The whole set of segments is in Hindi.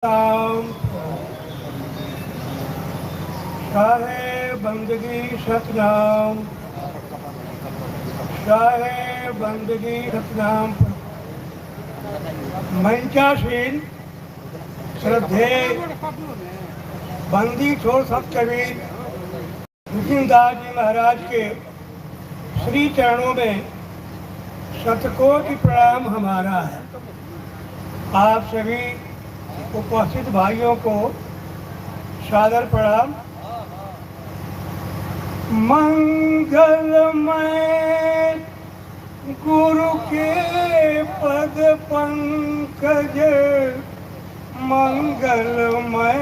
नाम शाहे बंदगी सतनाम, शाहे बंदगी सतनाम। मंचासीन श्रद्धे बंदी छोड़ सब कबीर मुकुंदास जी महाराज के श्री चरणों में शतकोटि प्रणाम हमारा है। आप सभी उपस्थित भाइयों को सादर प्रणाम। मंगलमय गुरु के पद पंकज, मंगलमय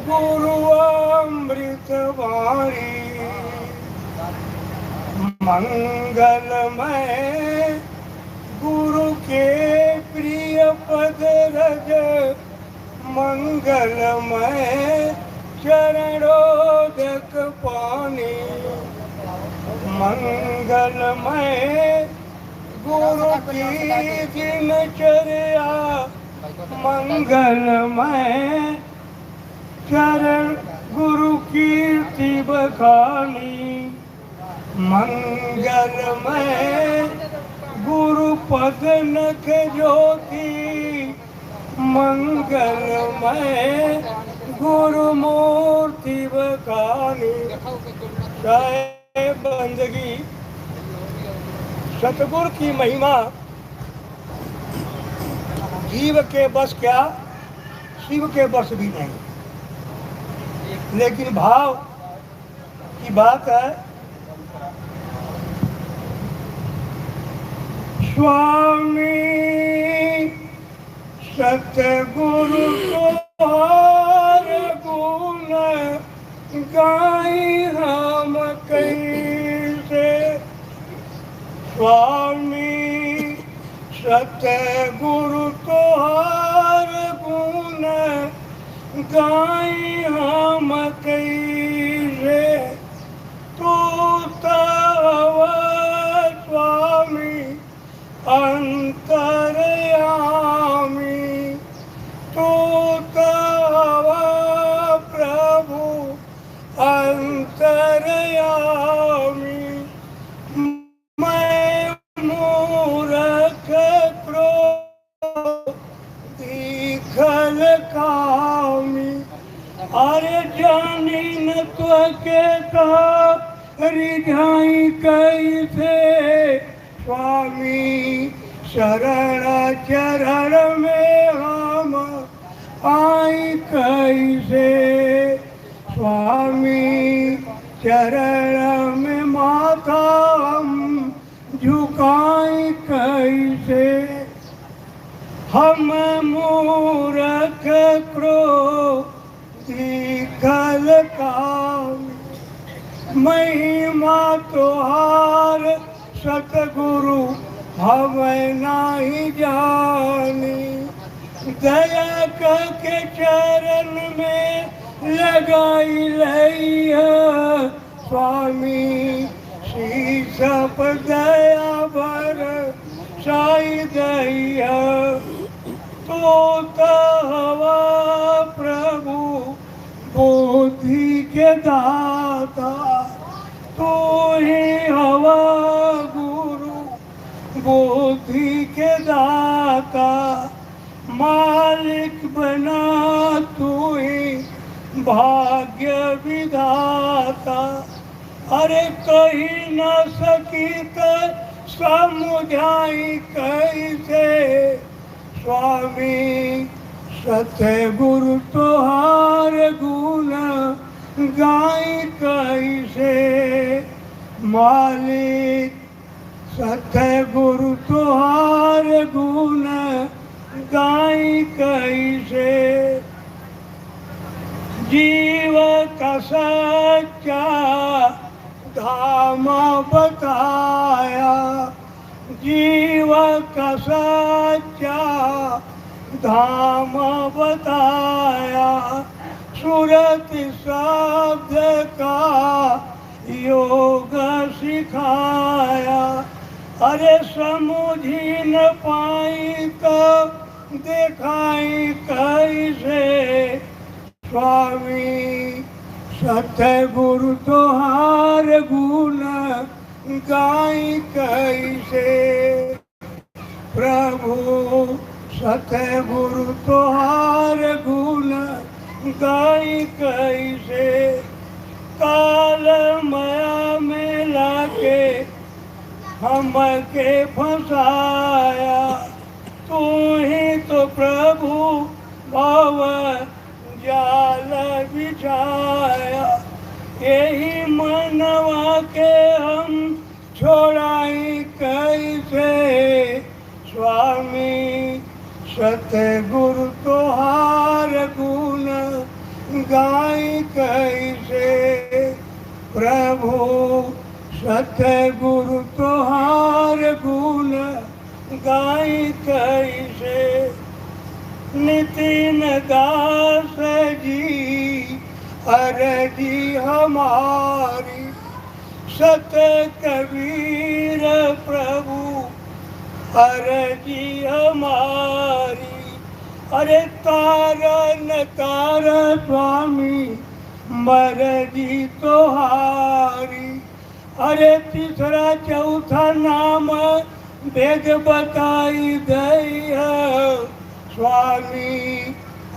गुरु अमृत वाणी, मंगलमय गुरु के प्रिय पद रज, मंगलमय चरणोदक पानी, मंगलमय गुरु की दिनचर्या, मंगलमय चरण गुरु कीर्ति बखानी, मंगलमय गुरु पद नख ज्योति, मंगलमय गुरु मूर्ति बखानी। चाहे बंदगी सतगुरु की महिमा जीव के बस क्या, शिव के बस भी नहीं। लेकिन भाव की बात है। स्वामी सतगुरु तोहार गुण गाई हम कैसे, स्वामी सतगुरु तोहार गुण गाई हम कैसे। तू तव स्वामी अंतर्यामी, तू तव प्रभु अंतर्यामी। मैं मूर्ख क्रोधी कामी, अरे जानी न त्वके का रिझाई कैसे। स्वामी शरण चरण में हम आई कैसे, स्वामी चरण में माथा हम झुकाई कैसे। हम मूर्ख क्रोधी कामी, महिमा तोहार सतगुरु हमें नहीं जानी। दया के चरण में लगाई लैया, स्वामी शीश पर दया भर साई दैया। तो हवा प्रभु बुद्धि के दाता, तू ही हवा गुरु बुद्धि के दाता। मालिक बना तू ही भाग्य विधाता, अरे कही न सकी तो समुझाई कैसे। स्वामी सतगुरु तोहार गुण गाई कैसे। मालिक सतगुरु तोहार गुण गाई कैसे। जीव का सच्चा धाम बताया, जीव का सच्चा धाम बताया। सूरत शब्द का योग सिखाया, अरे समझी न पाई तो देखाई कैसे स्वामी सतगुरु तोहार गुण गाई कैसे प्रभु सतगुरु तोहार गुण गाई कैसे काल माया में लाके हमके फंसाया तू ही तो प्रभु भव जाल बिछाया यही मनवा के हम छोड़ाई कैसे स्वामी सतगुरु तोहार गुण गाई कैसे प्रभु सतगुरु तोहार गुण गाई कैसे नितिन दास जी अरजी हमारी सत कबीर प्रभु अरजी हमारी अरे तारा न तारा स्वामी मरजी तोहारी अरे तीसरा चौथा नाम वेद बताई दई स्वामी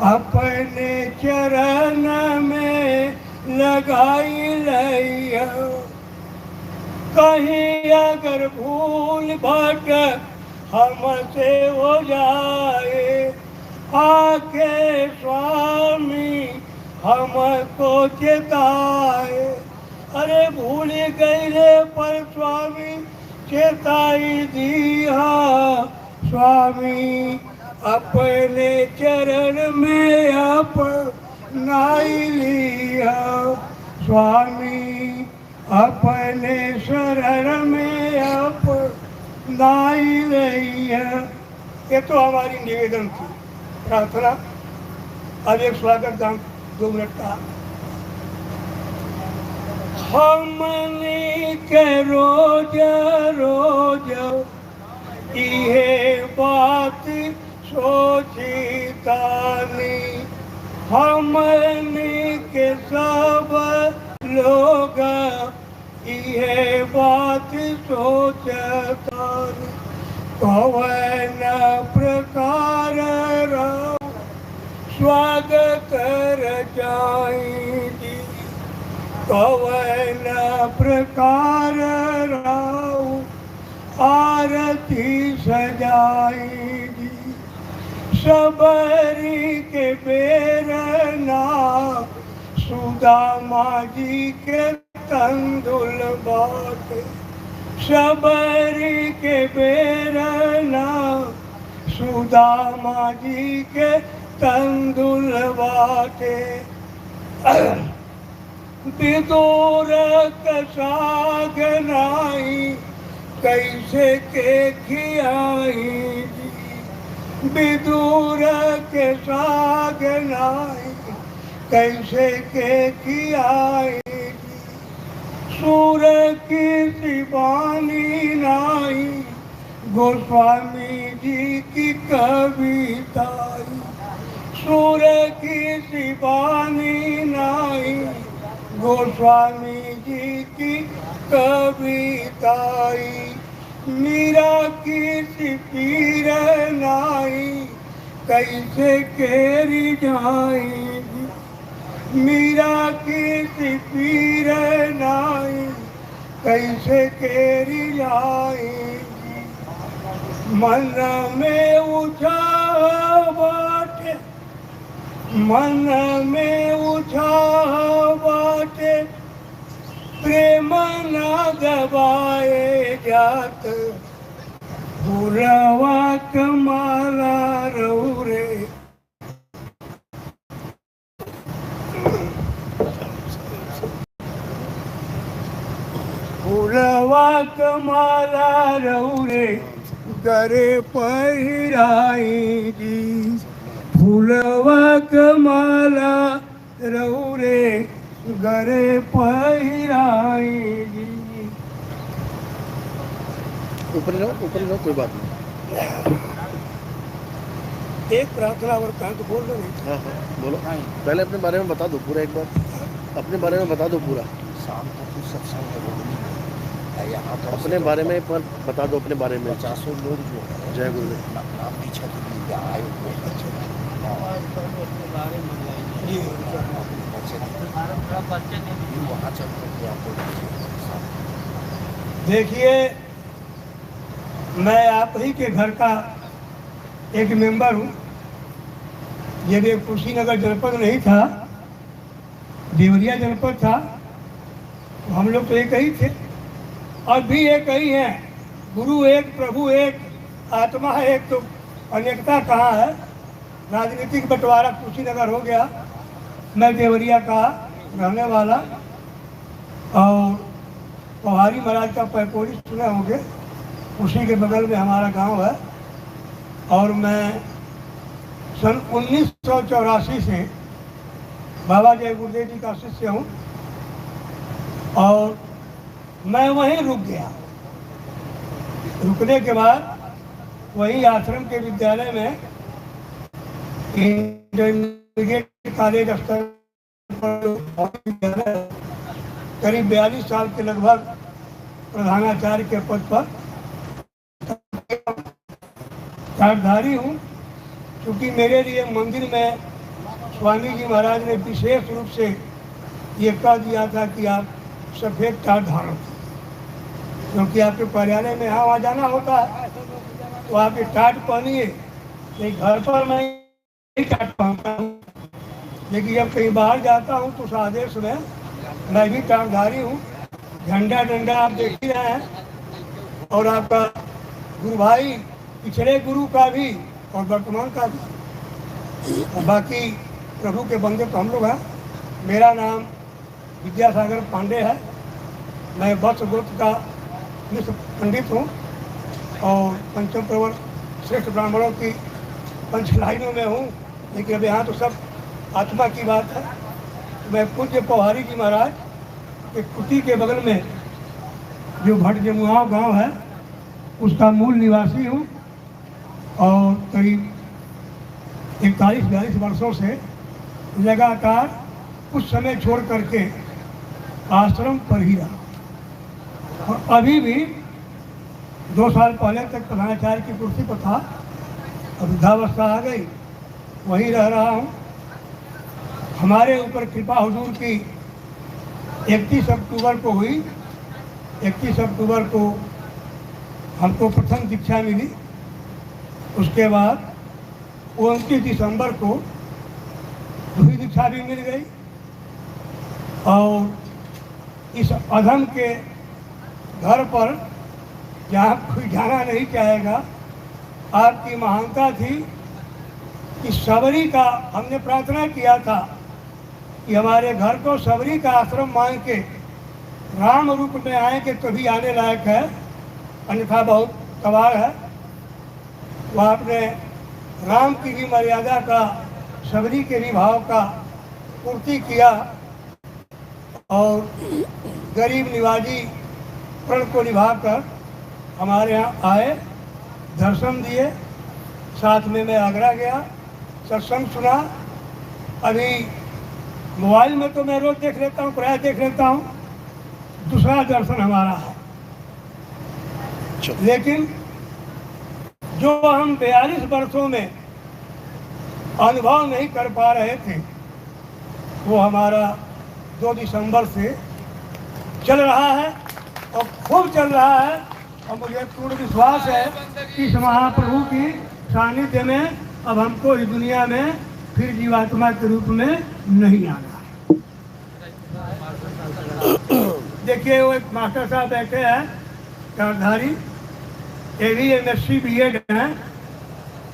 अपने चरण में लगाई लई कहीं अगर भूल भट हमसे हो जाए आके स्वामी हमको चेताए अरे भूल गए पर स्वामी चेताई दिया स्वामी अपने चरण में अपनाई लिया स्वामी अपने शरण में अपनाई लिया। ये तो हमारी निवेदन थी प्रार्थना। अब एक स्वागत गान 2 मिनट का। हमने के रोज रोज ये बात सोची तानी हमने के सब लोग ये बात सोचतानी कौन प्रकार स्वागत रचाई कौन प्रकार राव आरती सजाएगी सबरी के बेरना सुदामा जी के तंदुल बाटे सबरी के बेरना सुदामा जी के तंदुल बाटे विदुर साग नाई कैसे के खियाई विदुर के साग नाई कैसे के खियाई सूर की शिवानी नाई गोस्वामी जी की कविता सूर की शिवानी नाई गोस्वामी जी की कविताई मीरा की पीर नाई कैसे केरी जाएगी मीरा की पीर नाई कैसे केरी जाएगी मन में उठा बाटे मन में उठा बाटे प्रेम न दबाए जात भूलवा कमाला रहू रे भूलवा कमाला रहू रे गरे पहिराई जी फूलवा कमाला रहू रे गरे पहिराई जी। ऊपर लो कोई बात नहीं। एक प्रार्थना और कहा तो बोल रहे नहीं। हाँ हाँ बोलो। पहले अपने बारे में बता दो पूरा एक बार, अपने बारे में बता दो पूरा। शाम को कुछ सत्संग है रोहिणी में, यहाँ पर अपने बारे में पर बता दो अपने बारे में। 50 लोग जो है जय गुरुदेव। नाम दीक्षा के लिए यहाँ आए हुए हैं। जी वहाँ चल करके आपको देखिए, मैं आप ही के घर का एक मेंबर हूँ। यदि कुशीनगर जनपद नहीं था, देवरिया जनपद था, तो हम लोग तो एक ही थे और भी एक ही हैं। गुरु एक, प्रभु एक, आत्मा एक, तो अनेकता कहाँ है। राजनीतिक बंटवारा कुशीनगर हो गया। मैं देवरिया का रहने वाला और पहाड़ी महाराज का पैकोड़ी सुने होंगे, उसी के बगल में हमारा गांव है। और मैं सन 1984 से बाबा जय गुरुदेव जी का शिष्य हूँ और मैं वहीं रुक गया। रुकने के बाद वहीं आश्रम के विद्यालय में इंटरमीडिएट कॉलेज स्तर पर करीब 42 साल के लगभग प्रधानाचार्य के पद पर कार्यधारी हूँ। क्योंकि मेरे लिए मंदिर में स्वामी जी महाराज ने विशेष रूप से ये कह दिया था कि आप सफ़ेद टाट धारण, क्योंकि आपके कार्यालय में यहाँ वहाँ जाना होता है तो आप ये टाट पहनिए। नहीं, घर पर मैं नहीं टाट पहनता हूँ, लेकिन जब कहीं बाहर जाता हूँ तो उस आदेश में मैं भी टाटधारी हूँ। झंडा डंडा आप देख ही रहे हैं। और आपका गुरु भाई पिछले गुरु का भी और वर्तमान का भी, और बाकी प्रभु के बंदे तो हम लोग हैं। मेरा नाम विद्यासागर पांडे है। मैं वत्स गोत्र का मिश्र पंडित हूँ और पंचम प्रवर श्रेष्ठ ब्राह्मणों की पंच लाइनों में हूँ। लेकिन अब यहाँ तो सब आत्मा की बात है। मैं पूज्य पौहारी जी महाराज के कुटी के बगल में जो भट जमुआव गांव है उसका मूल निवासी हूँ और करीब 41-42 वर्षों से लगातार कुछ समय छोड़ करके आश्रम पर ही रहा। और अभी भी 2 साल पहले तक प्रधानाचार्य की कुर्सी पर था, अब वृद्धावस्था आ गई, वहीं रह रहा हूँ। हमारे ऊपर कृपा हुजूर की 31 अक्टूबर को हुई। 31 अक्टूबर को हमको प्रथम दीक्षा मिली। उसके बाद 29 दिसंबर को दूसरी दीक्षा भी मिल गई। और इस अधम के घर पर जहाँ कोई जाना नहीं चाहेगा, आपकी महानता थी कि सबरी का हमने प्रार्थना किया था कि हमारे घर को सबरी का आश्रम मान के राम रूप में आएंगे तभी आने लायक है, अन्यथा बहुत कबाड़ है। तो आपने राम की भी मर्यादा का, सबरी के भी भाव का पूर्ति किया और गरीब निवाजी प्रण को निभाकर हमारे यहाँ आए, दर्शन दिए। साथ में मैं आगरा गया, सत्संग सुना। अभी मोबाइल में तो मैं रोज देख लेता हूँ, प्राय देख लेता हूँ। दूसरा दर्शन हमारा है। लेकिन जो हम 42 वर्षों में अनुभव नहीं कर पा रहे थे, वो हमारा 2 दिसंबर से चल रहा है और खूब चल रहा है। और मुझे पूर्ण विश्वास है कि इस महाप्रभु की सानिध्य में अब हमको इस दुनिया में फिर जीवात्मा के रूप में नहीं आना। देखिए, वो एक मास्टर साहब बैठे हैं कारधारी, MSc BEd हैं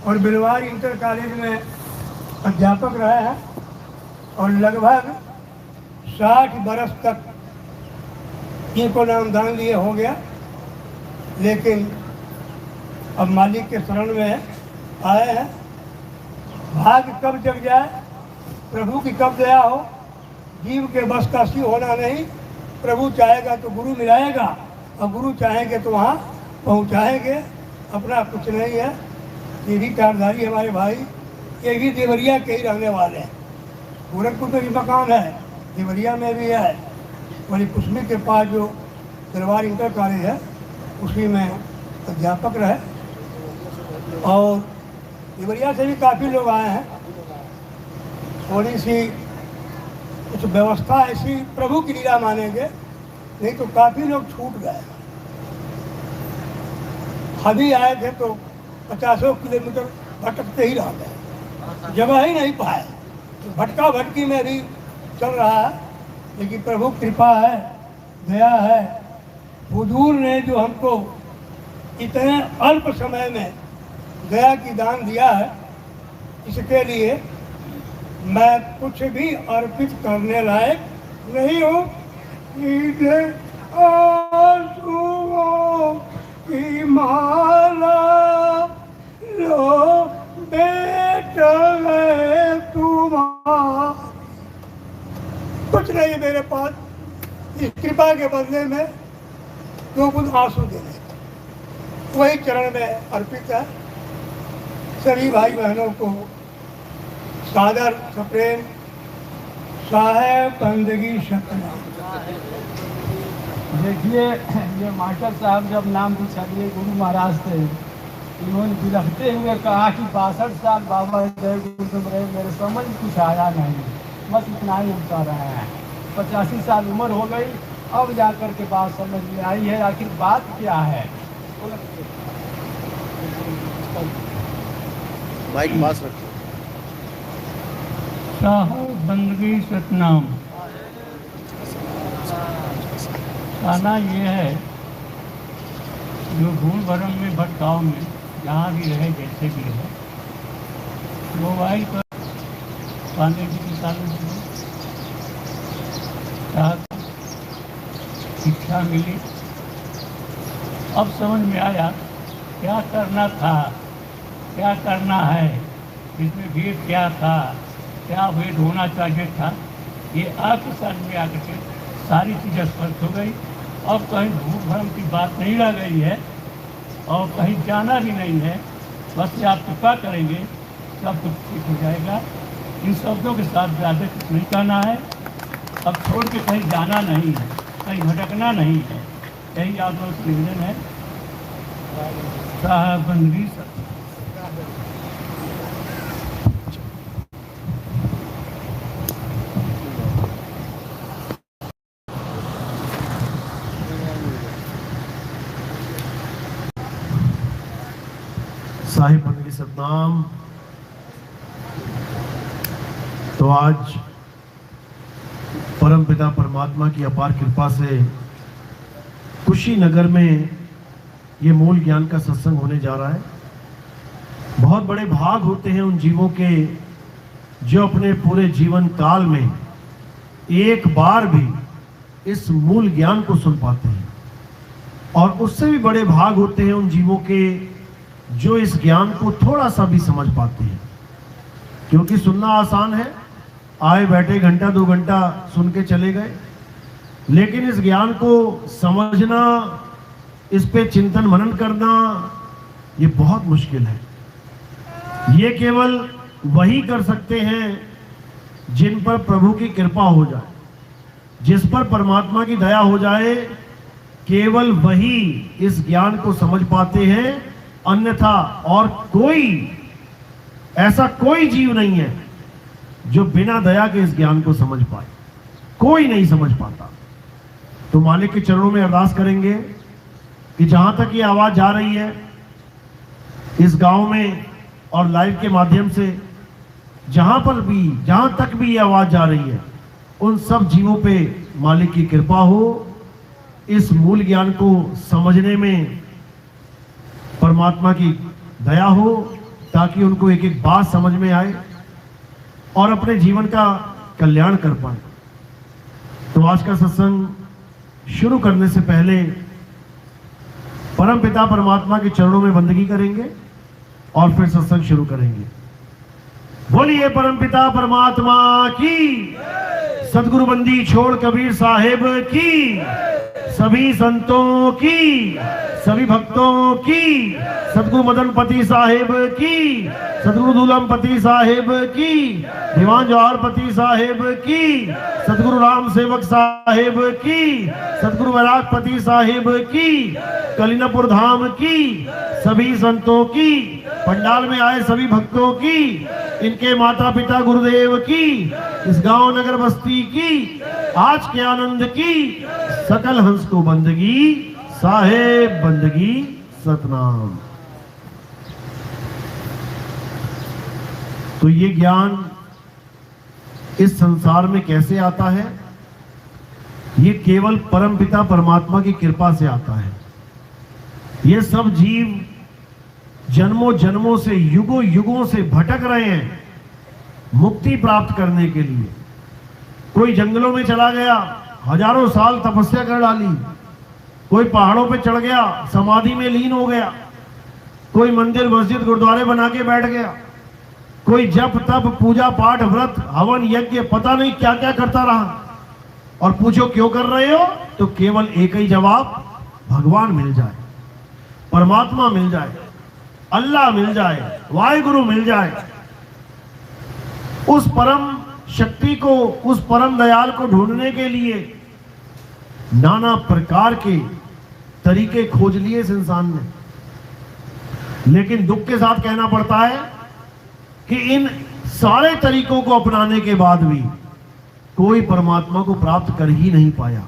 और बिलवार इंटर कॉलेज में अध्यापक रहे हैं और लगभग 60 बरस तक इनको नामदान लिए हो गया। लेकिन अब मालिक के शरण में आए हैं। भाग्य कब जग जाए, प्रभु की कब दया हो, जीव के बस का सी होना नहीं। प्रभु चाहेगा तो गुरु मिलाएगा और गुरु चाहेंगे तो वहाँ पहुँचाएंगे। अपना कुछ नहीं है। ये भी कारधारी हमारे भाई ये भी देवरिया के ही रहने वाले हैं। गोरखपुर में भी मकान है, देवरिया में भी है, वही कुसमी के पास जो दरबार इंटर कॉलेज है उसी में अध्यापक रहे। और देवरिया से भी काफ़ी लोग आए हैं। थोड़ी सी कुछ व्यवस्था ऐसी प्रभु की लीला मानेंगे, नहीं तो काफ़ी लोग छूट गए। अभी आए थे तो 50 किलोमीटर भटकते ही रह गए, जगह ही नहीं पाए। तो भटका भटकी में भी चल रहा है, लेकिन प्रभु कृपा है, दया है। हुजूर ने जो हमको इतने अल्प समय में दया की दान दिया है, इसके लिए मैं कुछ भी अर्पित करने लायक नहीं हूँ। आंसुओं की माला लो बेटा है तुम्हारा, कुछ नहीं मेरे पास इस कृपा के बदले में दो बूंद आंसू देने, वही चरण में अर्पित है। सभी भाई बहनों को सादर सप्रेम साहेब बंदगी सतना। देखिए, ये मास्टर साहब जब नाम पूछा दिए गुरु महाराज से, इन्होंने बिलखते हुए कहा कि 62 साल बाबा जय गुरु रहे, मेरे समझ कुछ आया नहीं, बस इतना ही उठा रहे हैं। 85 साल उम्र हो गई, अब जाकर के बात समझ में आई है, आखिर बात क्या है। माइक पास रखिए। साहब बंदगी सतनाम। गाना ये है, जो भूल भरम में भटकाव में जहाँ भी रहे जैसे भी रहे, मोबाइल पर पाने की किताबें शिक्षा मिली। अब समझ में आया क्या करना था, क्या करना है, इसमें भेद क्या था, क्या भेद होना चाहिए था। ये आपके साथ में आकर के सारी चीज़ें स्पष्ट हो गई। अब कहीं भूख भरम की बात नहीं रह गई है और कहीं जाना भी नहीं है। बस आप कृपा करेंगे सब कुछ ठीक हो जाएगा। इन शब्दों के साथ ज़्यादा कुछ नहीं कहना है। अब छोड़ के कहीं जाना नहीं है, कहीं भटकना नहीं है, यही आप लोगों का निवेदन है। साहब बंदगी साहिब बंदगी सतनाम। तो आज परम पिता परमात्मा की अपार कृपा से कुशीनगर में ये मूल ज्ञान का सत्संग होने जा रहा है। बहुत बड़े भाग होते हैं उन जीवों के जो अपने पूरे जीवन काल में एक बार भी इस मूल ज्ञान को सुन पाते हैं, और उससे भी बड़े भाग होते हैं उन जीवों के जो इस ज्ञान को थोड़ा सा भी समझ पाते हैं। क्योंकि सुनना आसान है, आए बैठे घंटा 2 घंटा सुन के चले गए, लेकिन इस ज्ञान को समझना, इस पे चिंतन मनन करना, ये बहुत मुश्किल है। ये केवल वही कर सकते हैं जिन पर प्रभु की कृपा हो जाए, जिस पर परमात्मा की दया हो जाए, केवल वही इस ज्ञान को समझ पाते हैं। अन्यथा और कोई ऐसा कोई जीव नहीं है जो बिना दया के इस ज्ञान को समझ पाए, कोई नहीं समझ पाता। तो मालिक के चरणों में अरदास करेंगे कि जहां तक ये आवाज जा रही है इस गांव में और लाइव के माध्यम से, जहां तक भी ये आवाज जा रही है, उन सब जीवों पे मालिक की कृपा हो। इस मूल ज्ञान को समझने में परमात्मा की दया हो, ताकि उनको एक एक बात समझ में आए और अपने जीवन का कल्याण कर पाए। तो आज का सत्संग शुरू करने से पहले परम पिता परमात्मा के चरणों में बंदगी करेंगे और फिर सत्संग शुरू करेंगे। बोलिए परम पिता परमात्मा की, सदगुरु बंदी छोड़ कबीर साहेब की, सभी संतों की, सभी भक्तों की, सतगुरु मदनपति साहिब की, सतगुरु दूलमपति साहिब की, दीवान जवाहरपति साहिब की, सतगुरु राम सेवक साहिब की, सतगुरु वैरागपति साहिब की, कलिनापुर धाम की, सभी संतों की, पंडाल में आए सभी भक्तों की, इनके माता पिता गुरुदेव की, इस गांव नगर बस्ती की, आज के आनंद की, सकल हंस को बंदगी, साहेब बंदगी सतनाम। तो ये ज्ञान इस संसार में कैसे आता है? ये केवल परमपिता परमात्मा की कृपा से आता है। ये सब जीव जन्मों जन्मों से, युगों युगों से भटक रहे हैं मुक्ति प्राप्त करने के लिए। कोई जंगलों में चला गया, हजारों साल तपस्या कर डाली, कोई पहाड़ों पे चढ़ गया, समाधि में लीन हो गया, कोई मंदिर मस्जिद गुरुद्वारे बना के बैठ गया, कोई जप तप पूजा पाठ व्रत हवन यज्ञ पता नहीं क्या क्या करता रहा। और पूछो क्यों कर रहे हो, तो केवल एक ही जवाब, भगवान मिल जाए, परमात्मा मिल जाए, अल्लाह मिल जाए, वाहिगुरु मिल जाए, उस परम शक्ति को, उस परम दयाल को ढूंढने के लिए नाना प्रकार के तरीके खोज लिए इस इंसान ने। लेकिन दुख के साथ कहना पड़ता है कि इन सारे तरीकों को अपनाने के बाद भी कोई परमात्मा को प्राप्त कर ही नहीं पाया।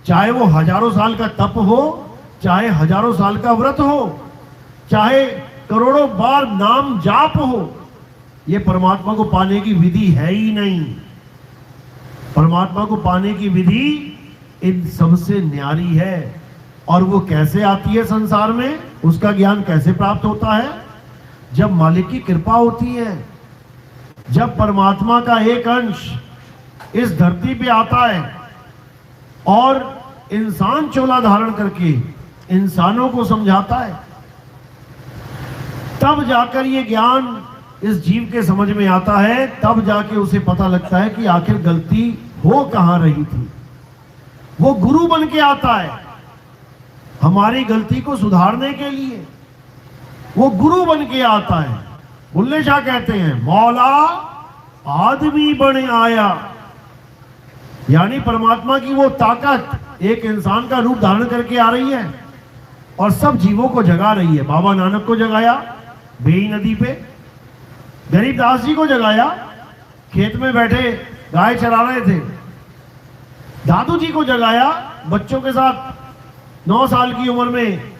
चाहे वो हजारों साल का तप हो, चाहे हजारों साल का व्रत हो, चाहे करोड़ों बार नाम जाप हो, ये परमात्मा को पाने की विधि है ही नहीं। परमात्मा को पाने की विधि इन सबसे न्यारी है। और वो कैसे आती है संसार में, उसका ज्ञान कैसे प्राप्त होता है? जब मालिक की कृपा होती है, जब परमात्मा का एक अंश इस धरती पे आता है और इंसान चोला धारण करके इंसानों को समझाता है, तब जाकर ये ज्ञान इस जीव के समझ में आता है। तब जाके उसे पता लगता है कि आखिर गलती हो कहां रही थी। वो गुरु बन के आता है हमारी गलती को सुधारने के लिए, वो गुरु बन के आता है। बुल्ले शाह कहते हैं, मौला आदमी बने आया, यानी परमात्मा की वो ताकत एक इंसान का रूप धारण करके आ रही है और सब जीवों को जगा रही है। बाबा नानक को जगाया बेई नदी पे, गरीबदास जी को जगाया, खेत में बैठे गाय चरा रहे थे। दादू जी को जगाया, बच्चों के साथ 9 साल की उम्र में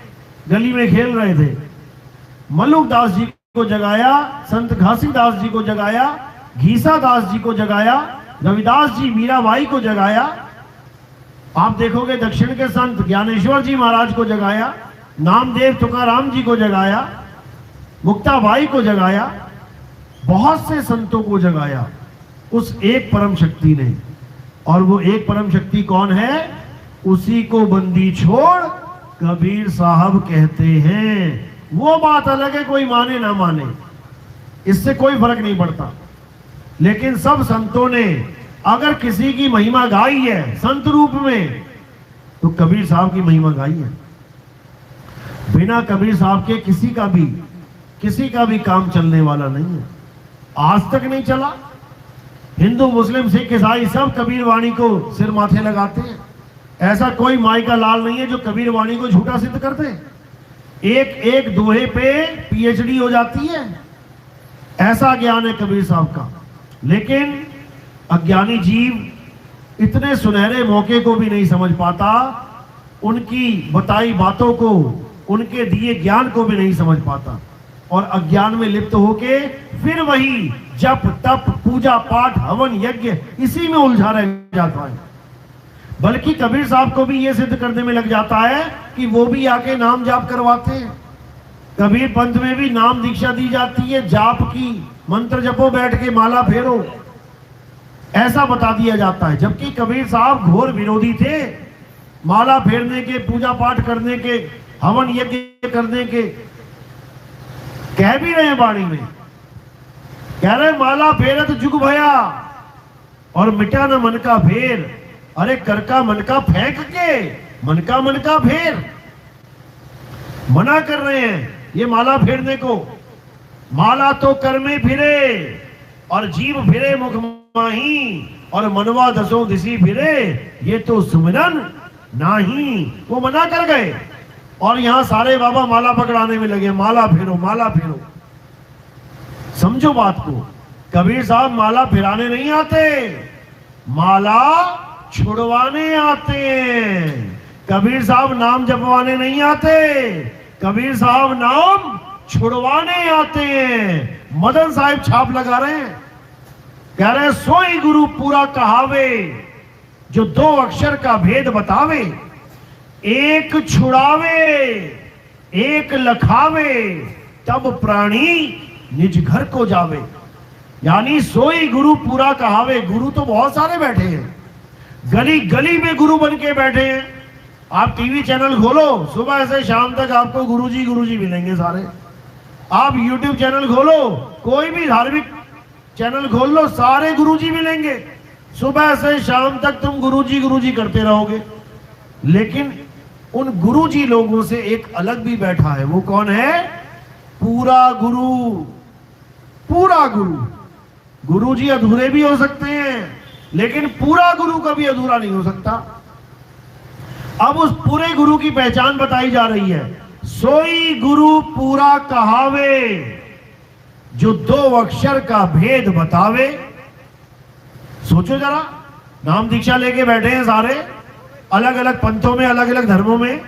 गली में खेल रहे थे। मल्लुक दास जी को जगाया, संत घासीदास जी को जगाया, घीसा दास जी को जगाया, रविदास जी मीराबाई को जगाया। आप देखोगे दक्षिण के संत ज्ञानेश्वर जी महाराज को जगाया, नामदेव तुकाराम जी को जगाया, मुक्ताबाई को जगाया, बहुत से संतों को जगाया उस एक परम शक्ति ने। और वो एक परम शक्ति कौन है? उसी को बंदी छोड़ कबीर साहब कहते हैं। वो बात अलग है, कोई माने ना माने, इससे कोई फर्क नहीं पड़ता। लेकिन सब संतों ने अगर किसी की महिमा गाई है संत रूप में, तो कबीर साहब की महिमा गाई है। बिना कबीर साहब के किसी का भी काम चलने वाला नहीं है, आज तक नहीं चला। हिंदू मुस्लिम सिख ईसाई सब कबीर वाणी को सिर माथे लगाते हैं। ऐसा कोई माई का लाल नहीं है जो कबीर वाणी को झूठा सिद्ध कर दे। एक एक दोहे पे पीएचडी हो जाती है, ऐसा ज्ञान है कबीर साहब का। लेकिन अज्ञानी जीव इतने सुनहरे मौके को भी नहीं समझ पाता, उनकी बताई बातों को, उनके दिए ज्ञान को भी नहीं समझ पाता, और अज्ञान में लिप्त होके फिर वही जप तप पूजा पाठ हवन यज्ञ इसी में उलझा रह जाता है। बल्कि कबीर साहब को भी ये सिद्ध करने में लग जाता है कि वो भी आके नाम जाप करवाते हैं। कबीर पंथ में भी नाम दीक्षा दी जाती है, जाप की, मंत्र जपो, बैठ के माला फेरो, ऐसा बता दिया जाता है। जबकि कबीर साहब घोर विरोधी थे माला फेरने के, पूजा पाठ करने के, हवन यज्ञ करने के। कह भी रहे हैं वाणी में, कह रहे माला फेरत जुग भया और मिटा न मन का फेर। अरे कर का मन का फेंक के मन का फेर, मना कर रहे हैं ये माला फेरने को। माला तो कर में फिरे और जीव फिरे मुख माही, और मनवा दसों दिशी फिरे ये तो सुमिरन नाही। वो मना कर गए और यहां सारे बाबा माला पकड़ाने में लगे, माला फेरो माला फेरो। समझो बात को, कबीर साहब माला फिराने नहीं आते, माला छुड़वाने आते हैं। कबीर साहब नाम जपवाने नहीं आते, कबीर साहब नाम छुड़वाने आते हैं। मदन साहब छाप लगा रहे हैं, कह रहे हैं सोई गुरु पूरा कहावे, जो 2 अक्षर का भेद बतावे। एक छुड़ावे एक लखावे, तब प्राणी निज घर को जावे। यानी सोई गुरु पूरा कहावे। गुरु तो बहुत सारे बैठे हैं, गली गली में गुरु बन के बैठे हैं। आप टीवी चैनल खोलो, सुबह से शाम तक आपको गुरुजी मिलेंगे सारे। आप यूट्यूब चैनल खोलो, कोई भी धार्मिक चैनल खोल लो, सारे गुरुजी मिलेंगे। सुबह से शाम तक तुम गुरुजी करते रहोगे। लेकिन उन गुरुजी लोगों से एक अलग भी बैठा है। वो कौन है? पूरा गुरु। पूरा गुरु। गुरुजी अधूरे भी हो सकते हैं, लेकिन पूरा गुरु कभी अधूरा नहीं हो सकता। अब उस पूरे गुरु की पहचान बताई जा रही है। सोई गुरु पूरा कहावे, जो 2 अक्षर का भेद बतावे। सोचो जरा, नाम दीक्षा लेके बैठे हैं सारे, अलग अलग पंथों में, अलग अलग धर्मों में।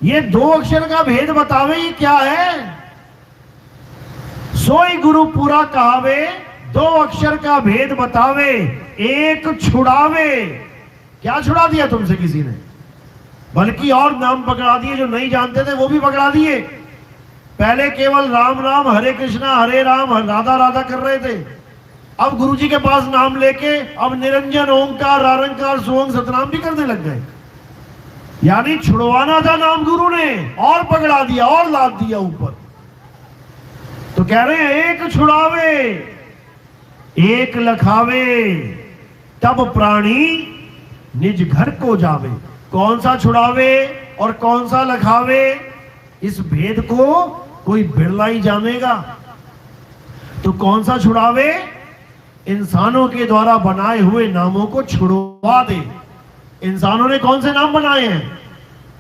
ये 2 अक्षर का भेद बतावे, ये क्या है? सोई गुरु पूरा कहावे, 2 अक्षर का भेद बतावे, एक छुड़ावे। क्या छुड़ा दिया तुमसे किसी ने? बल्कि और नाम पकड़ा दिए, जो नहीं जानते थे वो भी पकड़ा दिए। पहले केवल राम राम, हरे कृष्णा हरे राम, राधा राधा कर रहे थे। अब गुरुजी के पास नाम लेके अब निरंजन, ओंकार, रारंकार, सुवंग, सतनाम भी करने लग गए। यानी छुड़वाना था नाम गुरु ने, और पकड़ा दिया और लाद दिया ऊपर। तो कह रहे हैं एक छुड़ावे एक लखावे, तब प्राणी निज घर को जावे। कौन सा छुड़ावे और कौन सा लखावे, इस भेद को कोई बिरला ही जानेगा। तो कौन सा छुड़ावे? इंसानों के द्वारा बनाए हुए नामों को छुड़वा दे। इंसानों ने कौन से नाम बनाए हैं?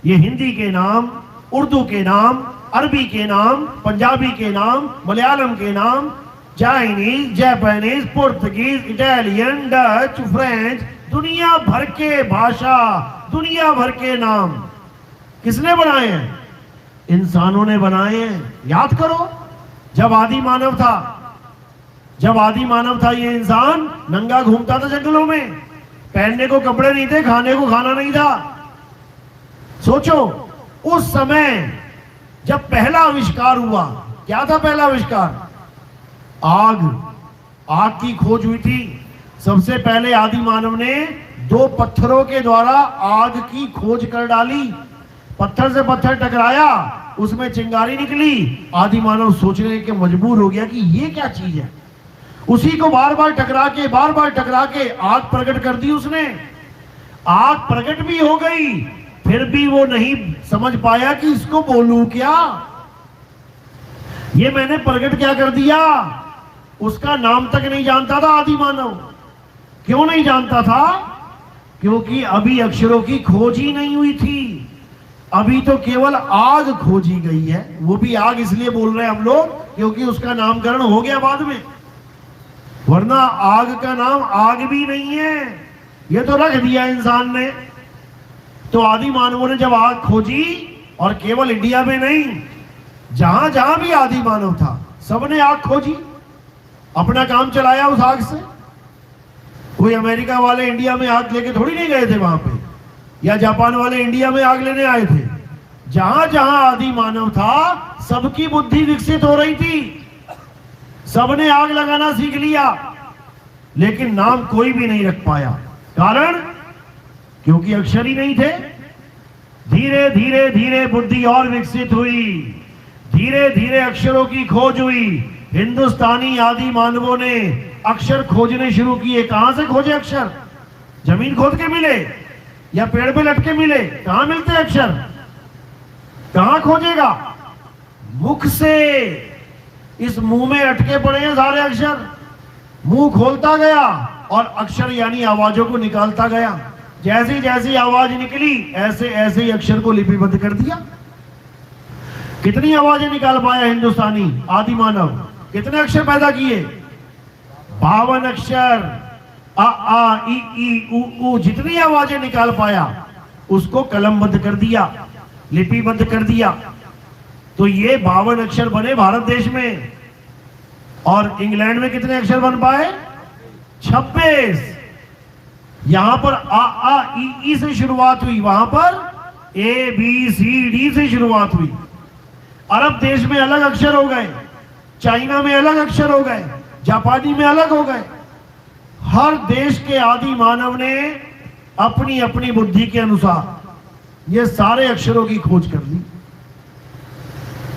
ये हिंदी के नाम, उर्दू के नाम, अरबी के नाम, पंजाबी के नाम, मलयालम के नाम, Chinese, Japanese, Portuguese, Italian, Dutch, French, दुनिया भर के भाषा, दुनिया भर के नाम किसने बनाए हैं? इंसानों ने बनाए हैं। याद करो, जब आदि मानव था, ये इंसान नंगा घूमता था जंगलों में, पहनने को कपड़े नहीं थे, खाने को खाना नहीं था। सोचो उस समय जब पहला आविष्कार हुआ, क्या था पहला आविष्कार? आग की खोज हुई थी। सबसे पहले आदि मानव ने 2 पत्थरों के द्वारा आग की खोज कर डाली। पत्थर से पत्थर टकराया, उसमें चिंगारी निकली। आदि मानव सोचने के मजबूर हो गया कि ये क्या चीज है। उसी को बार बार टकरा के आग प्रकट कर दी उसने। आग प्रकट भी हो गई, फिर भी वो नहीं समझ पाया कि इसको बोलूं क्या, ये मैंने प्रकट क्या कर दिया। उसका नाम तक नहीं जानता था आदि मानव। क्यों नहीं जानता था? क्योंकि अभी अक्षरों की खोज ही नहीं हुई थी। अभी तो केवल आग खोजी गई है। वो भी आग इसलिए बोल रहे हैं हम लोग क्योंकि उसका नामकरण हो गया बाद में, वरना आग का नाम आग भी नहीं है, ये तो रख दिया इंसान ने। तो आदि मानवों ने जब आग खोजी, और केवल इंडिया में नहीं, जहां जहां भी आदि मानव था सबने आग खोजी, अपना काम चलाया उस आग से। कोई अमेरिका वाले इंडिया में आग लेके थोड़ी नहीं गए थे वहां पे, या जापान वाले इंडिया में आग लेने आए थे। जहां जहां आदि मानव था सबकी बुद्धि विकसित हो रही थी, सबने आग लगाना सीख लिया, लेकिन नाम कोई भी नहीं रख पाया। कारण क्योंकि अक्षर ही नहीं थे। धीरे धीरे धीरे बुद्धि और विकसित हुई, धीरे धीरे अक्षरों की खोज हुई। हिंदुस्तानी आदि मानवों ने अक्षर खोजने शुरू किए। कहां से खोजे अक्षर? जमीन खोद के मिले? या पेड़ पे लटके मिले? कहां मिलते अक्षर? कहां खोजेगा? मुख से। इस मुंह में अटके पड़े हैं सारे अक्षर। मुंह खोलता गया और अक्षर यानी आवाजों को निकालता गया। जैसी जैसी आवाज निकली ऐसे ऐसे ही अक्षर को लिपिबद्ध कर दिया। कितनी आवाजें निकाल पाया हिंदुस्तानी आदि मानव? कितने अक्षर पैदा किए? 52 अक्षर। आ आ ई ई उ ऊ, जितनी आवाजें निकाल पाया उसको कलमबद्ध कर दिया, लिपिबद्ध कर दिया। तो ये 52 अक्षर बने भारत देश में। और इंग्लैंड में कितने अक्षर बन पाए? 26। यहां पर आ ई से शुरुआत हुई, वहां पर ए बी सी डी से शुरुआत हुई। अरब देश में अलग अक्षर हो गए, चाइना में अलग अक्षर हो गए, जापानी में अलग हो गए। हर देश के आदि मानव ने अपनी अपनी बुद्धि के अनुसार ये सारे अक्षरों की खोज कर ली।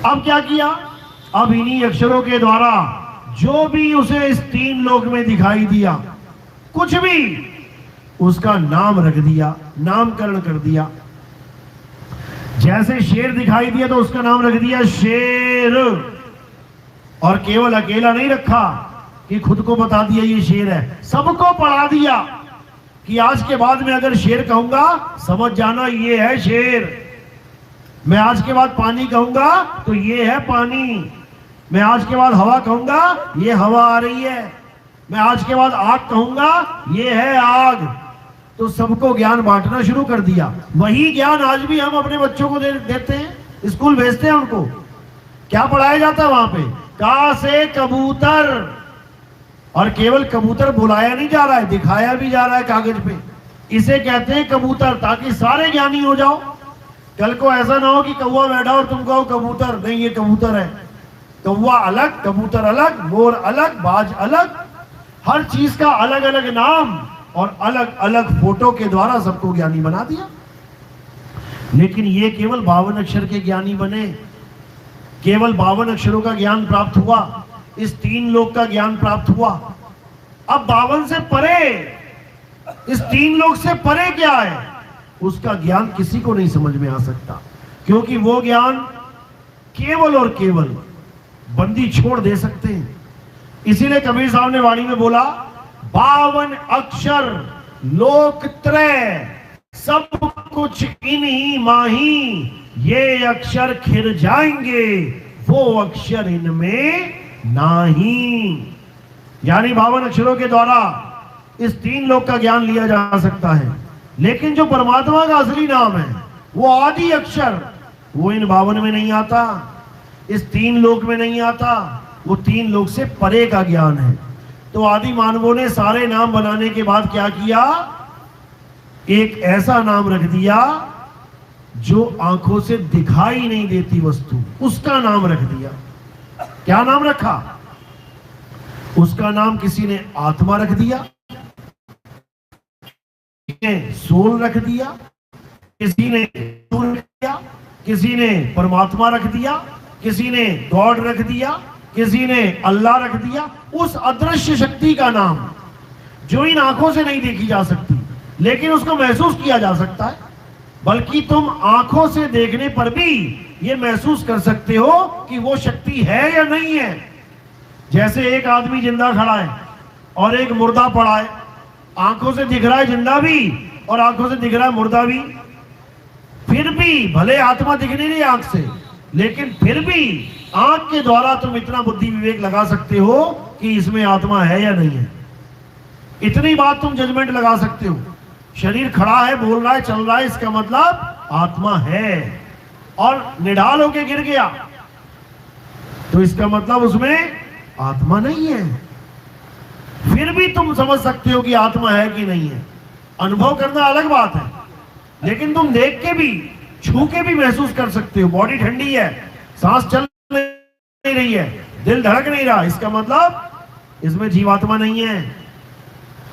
अब क्या किया? अब इन्हीं अक्षरों के द्वारा जो भी उसे इस 3 लोक में दिखाई दिया, कुछ भी, उसका नाम रख दिया, नामकरण कर दिया। जैसे शेर दिखाई दिया तो उसका नाम रख दिया शेर। और केवल अकेला नहीं रखा कि खुद को बता दिया ये शेर है, सबको पढ़ा दिया कि आज के बाद में अगर शेर कहूंगा समझ जाना ये है शेर। मैं आज के बाद पानी कहूंगा तो ये है पानी। मैं आज के बाद हवा कहूंगा ये हवा आ रही है। मैं आज के बाद आग कहूंगा ये है आग। तो सबको ज्ञान बांटना शुरू कर दिया। वही ज्ञान आज भी हम अपने बच्चों को देते हैं, स्कूल भेजते हैं उनको। क्या पढ़ाया जाता है वहां पे? का से कबूतर। और केवल कबूतर बुलाया नहीं जा रहा है, दिखाया भी जा रहा है कागज पे। इसे कहते हैं कबूतर, ताकि सारे ज्ञानी हो जाओ। कल को ऐसा ना हो कि कौवा बैठा और तुम कहो कबूतर। नहीं, ये कबूतर है। कौवा अलग, कबूतर अलग, मोर अलग, बाज अलग। हर चीज का अलग अलग नाम और अलग अलग फोटो के द्वारा सबको ज्ञानी बना दिया। लेकिन ये केवल 52 अक्षर के ज्ञानी बने। केवल 52 अक्षरों का ज्ञान प्राप्त हुआ, इस 3 लोक का ज्ञान प्राप्त हुआ। अब 52 से परे, इस 3 लोक से परे क्या है, उसका ज्ञान किसी को नहीं समझ में आ सकता। क्योंकि वो ज्ञान केवल और केवल बंदी छोड़ दे सकते हैं। इसीलिए कबीर साहब ने वाणी में बोला, 52 अक्षर लोकत्रय, सब कुछ इन्हीं माही, ये अक्षर खिर जाएंगे, वो अक्षर इनमें नहीं। यानी 52 अक्षरों के द्वारा इस 3 लोक का ज्ञान लिया जा सकता है। लेकिन जो परमात्मा का असली नाम है, वो आदि अक्षर, वो इन 52 में नहीं आता, इस 3 लोक में नहीं आता। वो 3 लोक से परे का ज्ञान है। तो आदि मानवों ने सारे नाम बनाने के बाद क्या किया? एक ऐसा नाम रख दिया जो आंखों से दिखाई नहीं देती वस्तु, उसका नाम रख दिया। क्या नाम रखा? उसका नाम किसी ने आत्मा रख दिया, किसी ने सोल रख दिया, किसी ने रख दिया, किसी ने परमात्मा रख दिया, किसी ने गॉड रख दिया, किसी ने अल्लाह रख दिया। उस अदृश्य शक्ति का नाम जो इन आंखों से नहीं देखी जा सकती, लेकिन उसको महसूस किया जा सकता है। बल्कि तुम आंखों से देखने पर भी ये महसूस कर सकते हो कि वो शक्ति है या नहीं है। जैसे एक आदमी जिंदा खड़ा है और एक मुर्दा पड़ा है, आंखों से दिख रहा है जिंदा भी और आंखों से दिख रहा है मुर्दा भी। फिर भी भले आत्मा दिख नहीं रही आंख से, लेकिन फिर भी आंख के द्वारा तुम इतना बुद्धि विवेक लगा सकते हो कि इसमें आत्मा है या नहीं है। इतनी बात तुम जजमेंट लगा सकते हो। शरीर खड़ा है, बोल रहा है, चल रहा है, इसका मतलब आत्मा है। और निढाल होके गिर गया तो इसका मतलब उसमें आत्मा नहीं है। फिर भी तुम समझ सकते हो कि आत्मा है कि नहीं है। अनुभव करना अलग बात है, लेकिन तुम देख के भी, छू के भी महसूस कर सकते हो। बॉडी ठंडी है, सांस चल नहीं रही है, दिल धड़क नहीं रहा, इसका मतलब इसमें जीवात्मा नहीं है।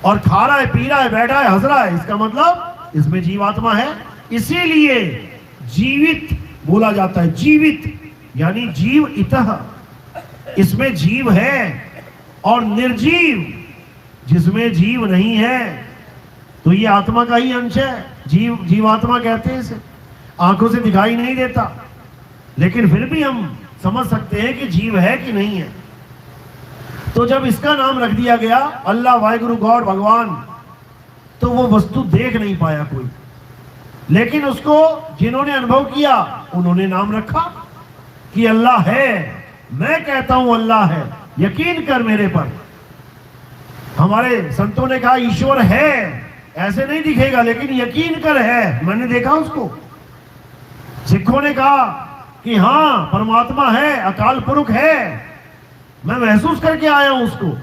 और खा रहा है, पी रहा है, बैठा है, हंस रहा है, इसका मतलब इसमें जीवात्मा है। इसीलिए जीवित बोला जाता है। जीवित यानी जीव इतः, इसमें जीव है। और निर्जीव जिसमें जीव नहीं है। तो ये आत्मा का ही अंश है, जीवात्मा कहते हैं इसे। आंखों से दिखाई नहीं देता, लेकिन फिर भी हम समझ सकते हैं कि जीव है कि नहीं है। तो जब इसका नाम रख दिया गया अल्लाह, वाहिगुरु, गॉड, भगवान, तो वो वस्तु देख नहीं पाया कोई, लेकिन उसको जिन्होंने अनुभव किया उन्होंने नाम रखा कि अल्लाह है। मैं कहता हूं अल्लाह है, यकीन कर मेरे पर। हमारे संतों ने कहा ईश्वर है, ऐसे नहीं दिखेगा लेकिन यकीन कर है, मैंने देखा उसको। सिखों ने कहा कि हां परमात्मा है, अकाल पुरुष है, मैं महसूस करके आया हूं उसको।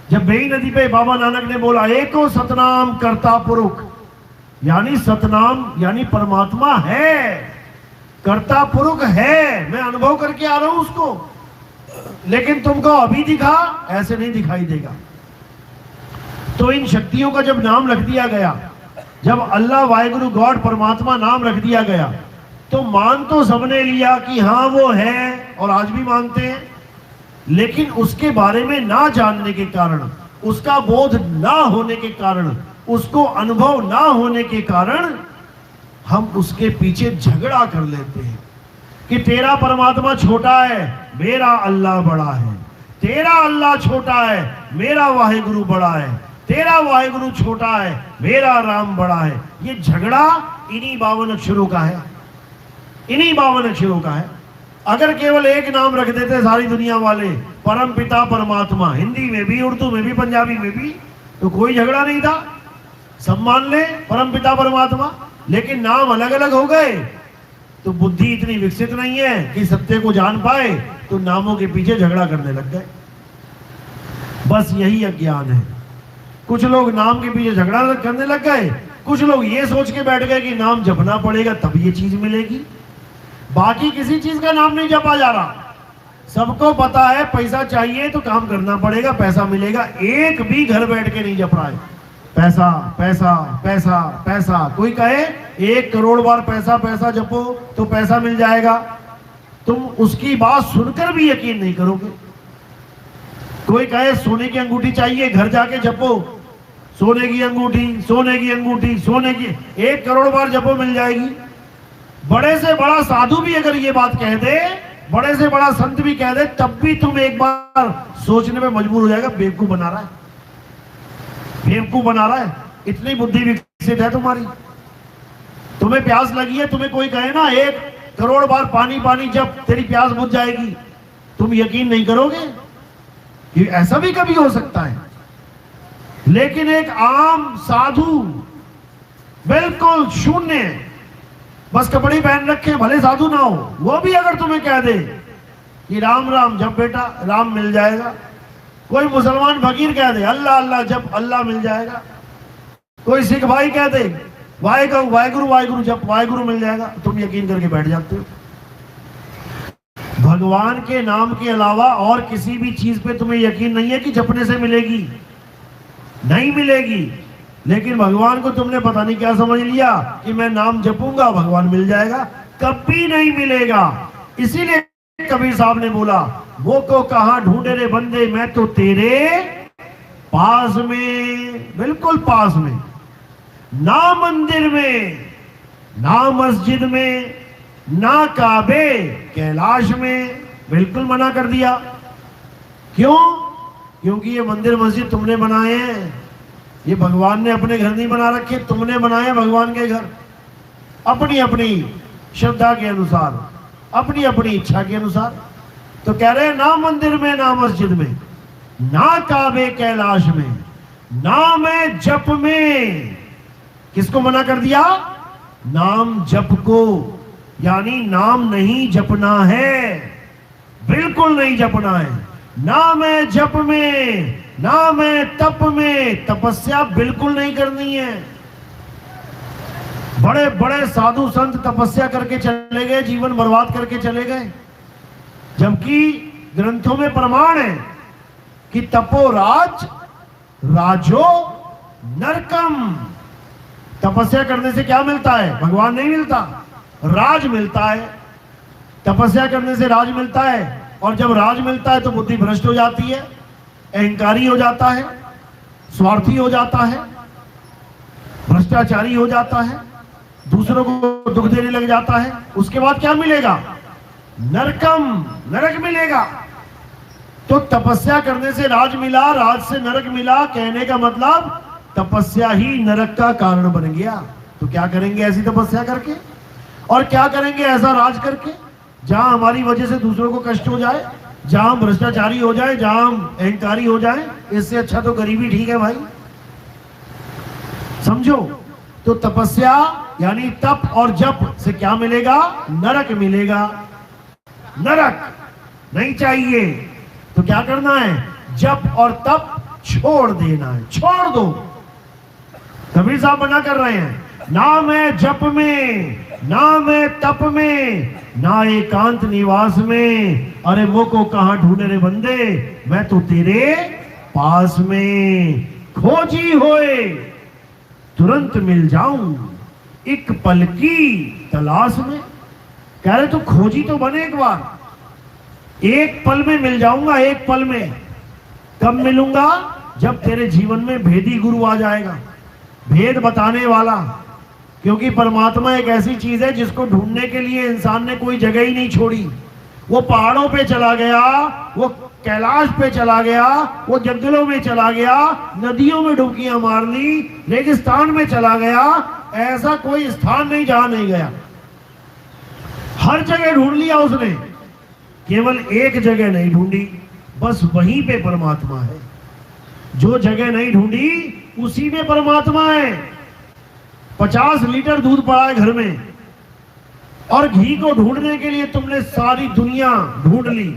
जब बेई नदी पे बाबा नानक ने बोला एको सतनाम करता पुरुष, यानी सतनाम यानी परमात्मा है, कर्ता पुरुष है, मैं अनुभव करके आ रहा हूं उसको। लेकिन तुमको अभी दिखा, ऐसे नहीं दिखाई देगा। तो इन शक्तियों का जब नाम रख दिया गया, जब अल्लाह, वाहिगुरु, गॉड, परमात्मा नाम रख दिया गया, तो मान तो सबने लिया कि हाँ वो है, और आज भी मानते हैं। लेकिन उसके बारे में ना जानने के कारण, उसका बोध ना होने के कारण, उसको अनुभव ना होने के कारण हम उसके पीछे झगड़ा कर लेते हैं कि तेरा परमात्मा छोटा है, मेरा अल्लाह बड़ा है, तेरा अल्लाह छोटा है, मेरा वाहिगुरु बड़ा है, तेरा वाहिगुरु छोटा है, मेरा राम बड़ा है। ये झगड़ा इन्हीं 52 अक्षरों का है, इन्हीं 52 अक्षरों का है। अगर केवल एक नाम रख देते सारी दुनिया वाले, परम पिता परमात्मा, हिंदी में भी, उर्दू में भी, पंजाबी में भी, तो कोई झगड़ा नहीं था, सब मान ले परम पिता परमात्मा। लेकिन नाम अलग अलग हो गए तो बुद्धि इतनी विकसित नहीं है कि सत्य को जान पाए, तो नामों के पीछे झगड़ा करने लग गए। बस यही अज्ञान है। कुछ लोग नाम के पीछे झगड़ा करने लग गए, कुछ लोग ये सोच के बैठ गए कि नाम जपना पड़ेगा तब ये चीज मिलेगी। बाकी किसी चीज का नाम नहीं जपा जा रहा। सबको पता है पैसा चाहिए तो काम करना पड़ेगा, पैसा मिलेगा। एक भी घर बैठ के नहीं जप रहा है पैसा पैसा पैसा पैसा। कोई कहे 1 करोड़ बार पैसा पैसा जपो तो पैसा मिल जाएगा, तुम उसकी बात सुनकर भी यकीन नहीं करोगे। कोई कहे सोने की अंगूठी चाहिए, घर जाके जपो, सोने की अंगूठी, सोने की अंगूठी, सोने की, 1 करोड़ बार जपो मिल जाएगी। बड़े से बड़ा साधु भी अगर ये बात कह दे, बड़े से बड़ा संत भी कह दे, तब भी तुम एक बार सोचने में मजबूर हो जाएगा, बेवकूफ बना रहा है, बेवकूफ बना रहा है। इतनी बुद्धि विकसित है तुम्हारी। तुम्हें प्यास लगी है, तुम्हें कोई कहे ना 1 करोड़ बार पानी पानी जब तेरी प्यास बुझ जाएगी, तुम यकीन नहीं करोगे कि ऐसा भी कभी हो सकता है। लेकिन एक आम साधु बिल्कुल शून्य, बस कपड़े पहन रखे, भले साधु ना हो, वो भी अगर तुम्हें कह दे कि राम राम जब बेटा राम मिल जाएगा, कोई मुसलमान फकीर कह दे अल्लाह अल्लाह जब अल्लाह मिल जाएगा, कोई सिख भाई कह दे वाहिगुरु वाहिगुरु वाहिगुरु जब वाहिगुरु मिल जाएगा, तुम यकीन करके बैठ जाते हो। भगवान के नाम के अलावा और किसी भी चीज पे तुम्हें यकीन नहीं है कि जपने से मिलेगी, नहीं मिलेगी। लेकिन भगवान को तुमने पता नहीं क्या समझ लिया कि मैं नाम जपूंगा भगवान मिल जाएगा, कभी नहीं मिलेगा। इसीलिए कबीर साहब ने बोला वो को कहां ढूंढे रे बंदे, मैं तो तेरे पास में, बिल्कुल पास में, ना मंदिर में, ना मस्जिद में, ना काबे कैलाश में, बिल्कुल मना कर दिया। क्यों? क्योंकि ये मंदिर मस्जिद तुमने बनाए हैं, ये भगवान ने अपने घर नहीं बना रखे, तुमने बनाए भगवान के घर अपनी अपनी श्रद्धा के अनुसार, अपनी अपनी इच्छा के अनुसार। तो कह रहे हैं ना मंदिर में, ना मस्जिद में, ना काबे कैलाश में, ना मैं जप में। किसको मना कर दिया? नाम जप को, यानी नाम नहीं जपना है, बिल्कुल नहीं जपना है। ना मैं जप में, ना मैं तप में, तपस्या बिल्कुल नहीं करनी है। बड़े बड़े साधु संत तपस्या करके चले गए, जीवन बर्बाद करके चले गए, जबकि ग्रंथों में प्रमाण है कि तपो राज राजो नरकम। तपस्या करने से क्या मिलता है? भगवान नहीं मिलता, राज मिलता है। तपस्या करने से राज मिलता है, और जब राज मिलता है तो बुद्धि भ्रष्ट हो जाती है, अहंकारी हो जाता है, स्वार्थी हो जाता है। भ्रष्टाचारी हो जाता है, दूसरों को दुख देने लग जाता है, उसके बाद क्या मिलेगा? नरकम, नरक मिलेगा। तो तपस्या करने से राज मिला, राज से नरक मिला, कहने का मतलब तपस्या ही नरक का कारण बन गया। तो क्या करेंगे ऐसी तपस्या करके, और क्या करेंगे ऐसा राज करके जहां हमारी वजह से दूसरों को कष्ट हो जाए, जहां हम भ्रष्टाचारी हो जाए, जहां हम अहंकारी हो जाए? इससे अच्छा तो गरीबी ठीक है भाई, समझो। तो तपस्या यानी तप और जप से क्या मिलेगा? नरक मिलेगा। नरक नहीं चाहिए तो क्या करना है? जप और तप छोड़ देना है, छोड़ दो। कबीर साहब मना कर रहे हैं, ना मैं जप में, ना मैं तप में, ना एकांत निवास में, अरे मुझको कहां ढूंढे रे बंदे, मैं तो तेरे पास में। खोजी होए तुरंत मिल जाऊं, एक पल की तलाश में। कह रहे तो खोजी तो बने एक बार, एक पल में मिल जाऊंगा, एक पल में। कब मिलूंगा? जब तेरे जीवन में भेदी गुरु आ जाएगा, भेद बताने वाला। क्योंकि परमात्मा एक ऐसी चीज है जिसको ढूंढने के लिए इंसान ने कोई जगह ही नहीं छोड़ी। वो पहाड़ों पे चला गया, वो कैलाश पे चला गया, वो जंगलों में चला गया, नदियों में डुबकियां मार ली, रेगिस्तान में चला गया, ऐसा कोई स्थान नहीं जहां नहीं गया। हर जगह ढूंढ लिया उसने, केवल एक जगह नहीं ढूंढी, बस वहीं पे परमात्मा है। जो जगह नहीं ढूंढी उसी में परमात्मा है। 50 लीटर दूध पड़ा है घर में, और घी को ढूंढने के लिए तुमने सारी दुनिया ढूंढ ली,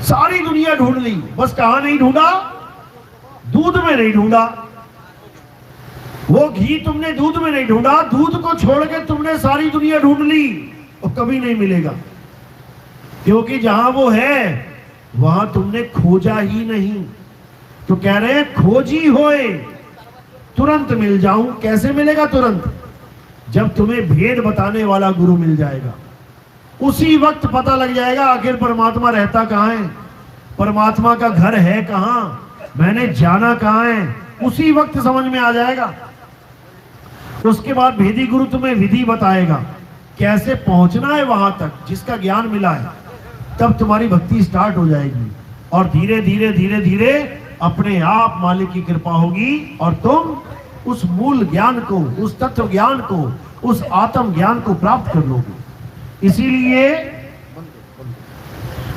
सारी दुनिया ढूंढ ली, बस कहां नहीं ढूंढा? दूध में नहीं ढूंढा। वो घी तुमने दूध में नहीं ढूंढा, दूध को छोड़ के तुमने सारी दुनिया ढूंढ ली, और कभी नहीं मिलेगा। क्योंकि जहां वो है वहां तुमने खोजा ही नहीं। तो कह रहे हैं खोजी होए तुरंत मिल जाऊं। कैसे मिलेगा तुरंत? जब तुम्हें भेद बताने वाला गुरु मिल जाएगा, उसी वक्त पता लग जाएगा आखिर परमात्मा रहता कहां है, परमात्मा का घर है कहां, मैंने जाना कहां है, उसी वक्त समझ में आ जाएगा। उसके बाद भेदी गुरु तुम्हें विधि बताएगा कैसे पहुंचना है वहां तक जिसका ज्ञान मिला है। तब तुम्हारी भक्ति स्टार्ट हो जाएगी, और धीरे धीरे धीरे धीरे अपने आप मालिक की कृपा होगी, और तुम उस मूल ज्ञान को, उस तत्व ज्ञान को, उस आत्म ज्ञान को प्राप्त कर लोगे।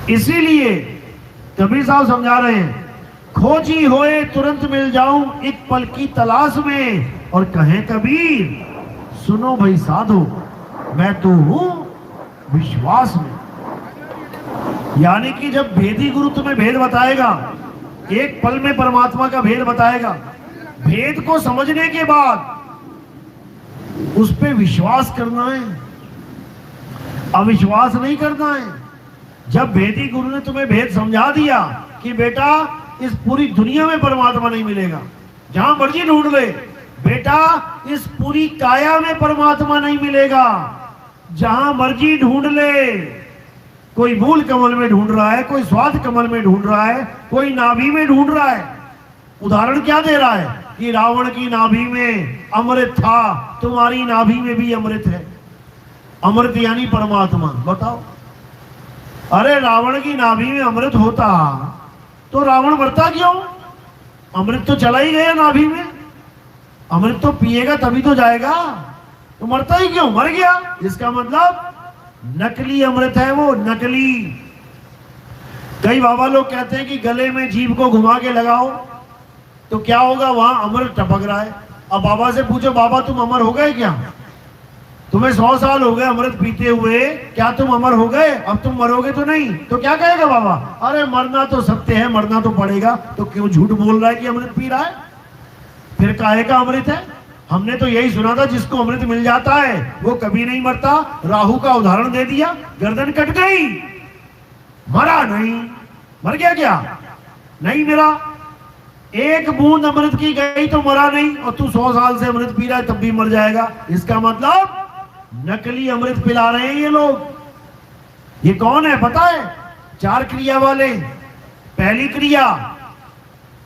इसीलिए कबीर साहब समझा रहे हैं, खोजी होए तुरंत मिल जाऊं, एक पल की तलाश में। और कहें कबीर सुनो भाई साधो, मैं तो हूं विश्वास में। यानी कि जब भेदी गुरु तुम्हें भेद बताएगा, एक पल में परमात्मा का भेद बताएगा, भेद को समझने के बाद उस पे विश्वास करना है, अविश्वास नहीं करना है। जब भेदी गुरु ने तुम्हें भेद समझा दिया कि बेटा इस पूरी दुनिया में परमात्मा नहीं मिलेगा, जहां मर्जी ढूंढ ले, बेटा इस पूरी काया में परमात्मा नहीं मिलेगा, जहां मर्जी ढूंढ ले। कोई मूल कमल में ढूंढ रहा है, कोई स्वाद कमल में ढूंढ रहा है, कोई नाभि में ढूंढ रहा है। उदाहरण क्या दे रहा है कि रावण की नाभि में अमृत था, तुम्हारी नाभि में भी अमृत है। अमृत यानी परमात्मा। बताओ, अरे रावण की नाभि में अमृत होता तो रावण मरता क्यों? अमृत तो चला ही गया नाभि में, अमृत तो पिएगा तभी तो जाएगा, तो मरता ही क्यों? मर गया। इसका मतलब नकली अमृत है वो, नकली। कई बाबा लोग कहते हैं कि गले में जीभ को घुमा के लगाओ तो क्या होगा, वहां अमृत टपक रहा है। अब बाबा से पूछो, बाबा तुम अमर हो गए क्या? तुम्हें 100 साल हो गए अमृत पीते हुए, क्या तुम अमर हो गए? अब तुम मरोगे तो नहीं। तो क्या कहेगा बाबा? अरे मरना तो सत्य है, मरना तो पड़ेगा, तो क्यों झूठ बोल रहा है कि अमृत पी रहा है? फिर काहे का अमृत है? हमने तो यही सुना था जिसको अमृत मिल जाता है वो कभी नहीं मरता। राहु का उदाहरण दे दिया, गर्दन कट गई, मरा नहीं। मर गया क्या? नहीं मरा। एक बूंद अमृत की गई तो मरा नहीं, और तू 100 साल से अमृत पी रहा है तब भी मर जाएगा। इसका मतलब नकली अमृत पिला रहे हैं ये लोग। ये कौन है पता है? 4 क्रिया वाले। पहली क्रिया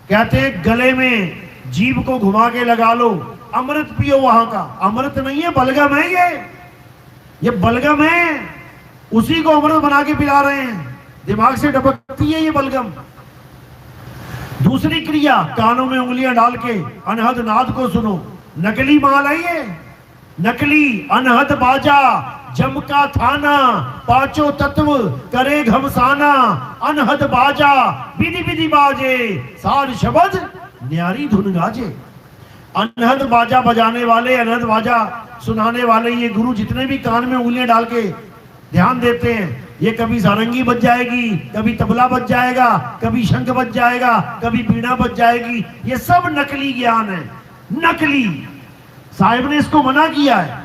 कहते हैं गले में जीभ को घुमा के लगा लो, अमृत पियो वहां का। अमृत नहीं है, बलगम है ये बलगम है, उसी को अमृत बना के पिला रहे हैं। दिमाग से टपकती है ये बलगम। दूसरी क्रिया, कानों में उंगलियां डाल के अनहद नाद को सुनो। नकली माल है ये, नकली अनहद बाजा, जम का थाना, पांचों तत्व करे घमसाना। अनहद बाजा विधि विधि बाजे, सार शब्द न्यारी धुन गाजे। अनहद बाजा बजाने वाले, अनहद बाजा सुनाने वाले ये गुरु जितने भी कान में उंगलियां डाल के ध्यान देते हैं, ये कभी सारंगी बज जाएगी, कभी तबला बज जाएगा, कभी शंख बज जाएगा, कभी बीड़ा बज जाएगी। ये सब नकली ज्ञान है, नकली। साहिब ने इसको मना किया है।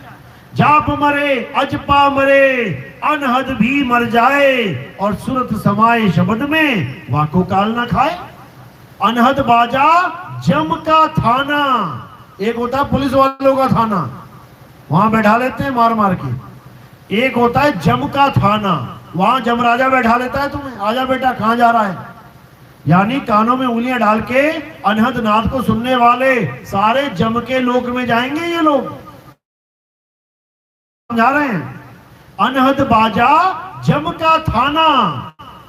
जाप मरे अजपा मरे, अनहद भी मर जाए, और सुरत समाए शब्द में वाको काल ना खाए। अनहद बाजा जम का थाना, एक होता है पुलिस वालों का थाना, वहां बैठा लेते हैं मार मार के। एक होता है जम का थाना, वहां जमराजा बैठा लेता है तुम्हें, आजा बेटा कहां जा रहा है। यानी कानों में उंगलियां डाल के अनहद नाद को सुनने वाले सारे जम के लोक में जाएंगे। ये लोग समझा रहे हैं, अनहद बाजा जम का थाना,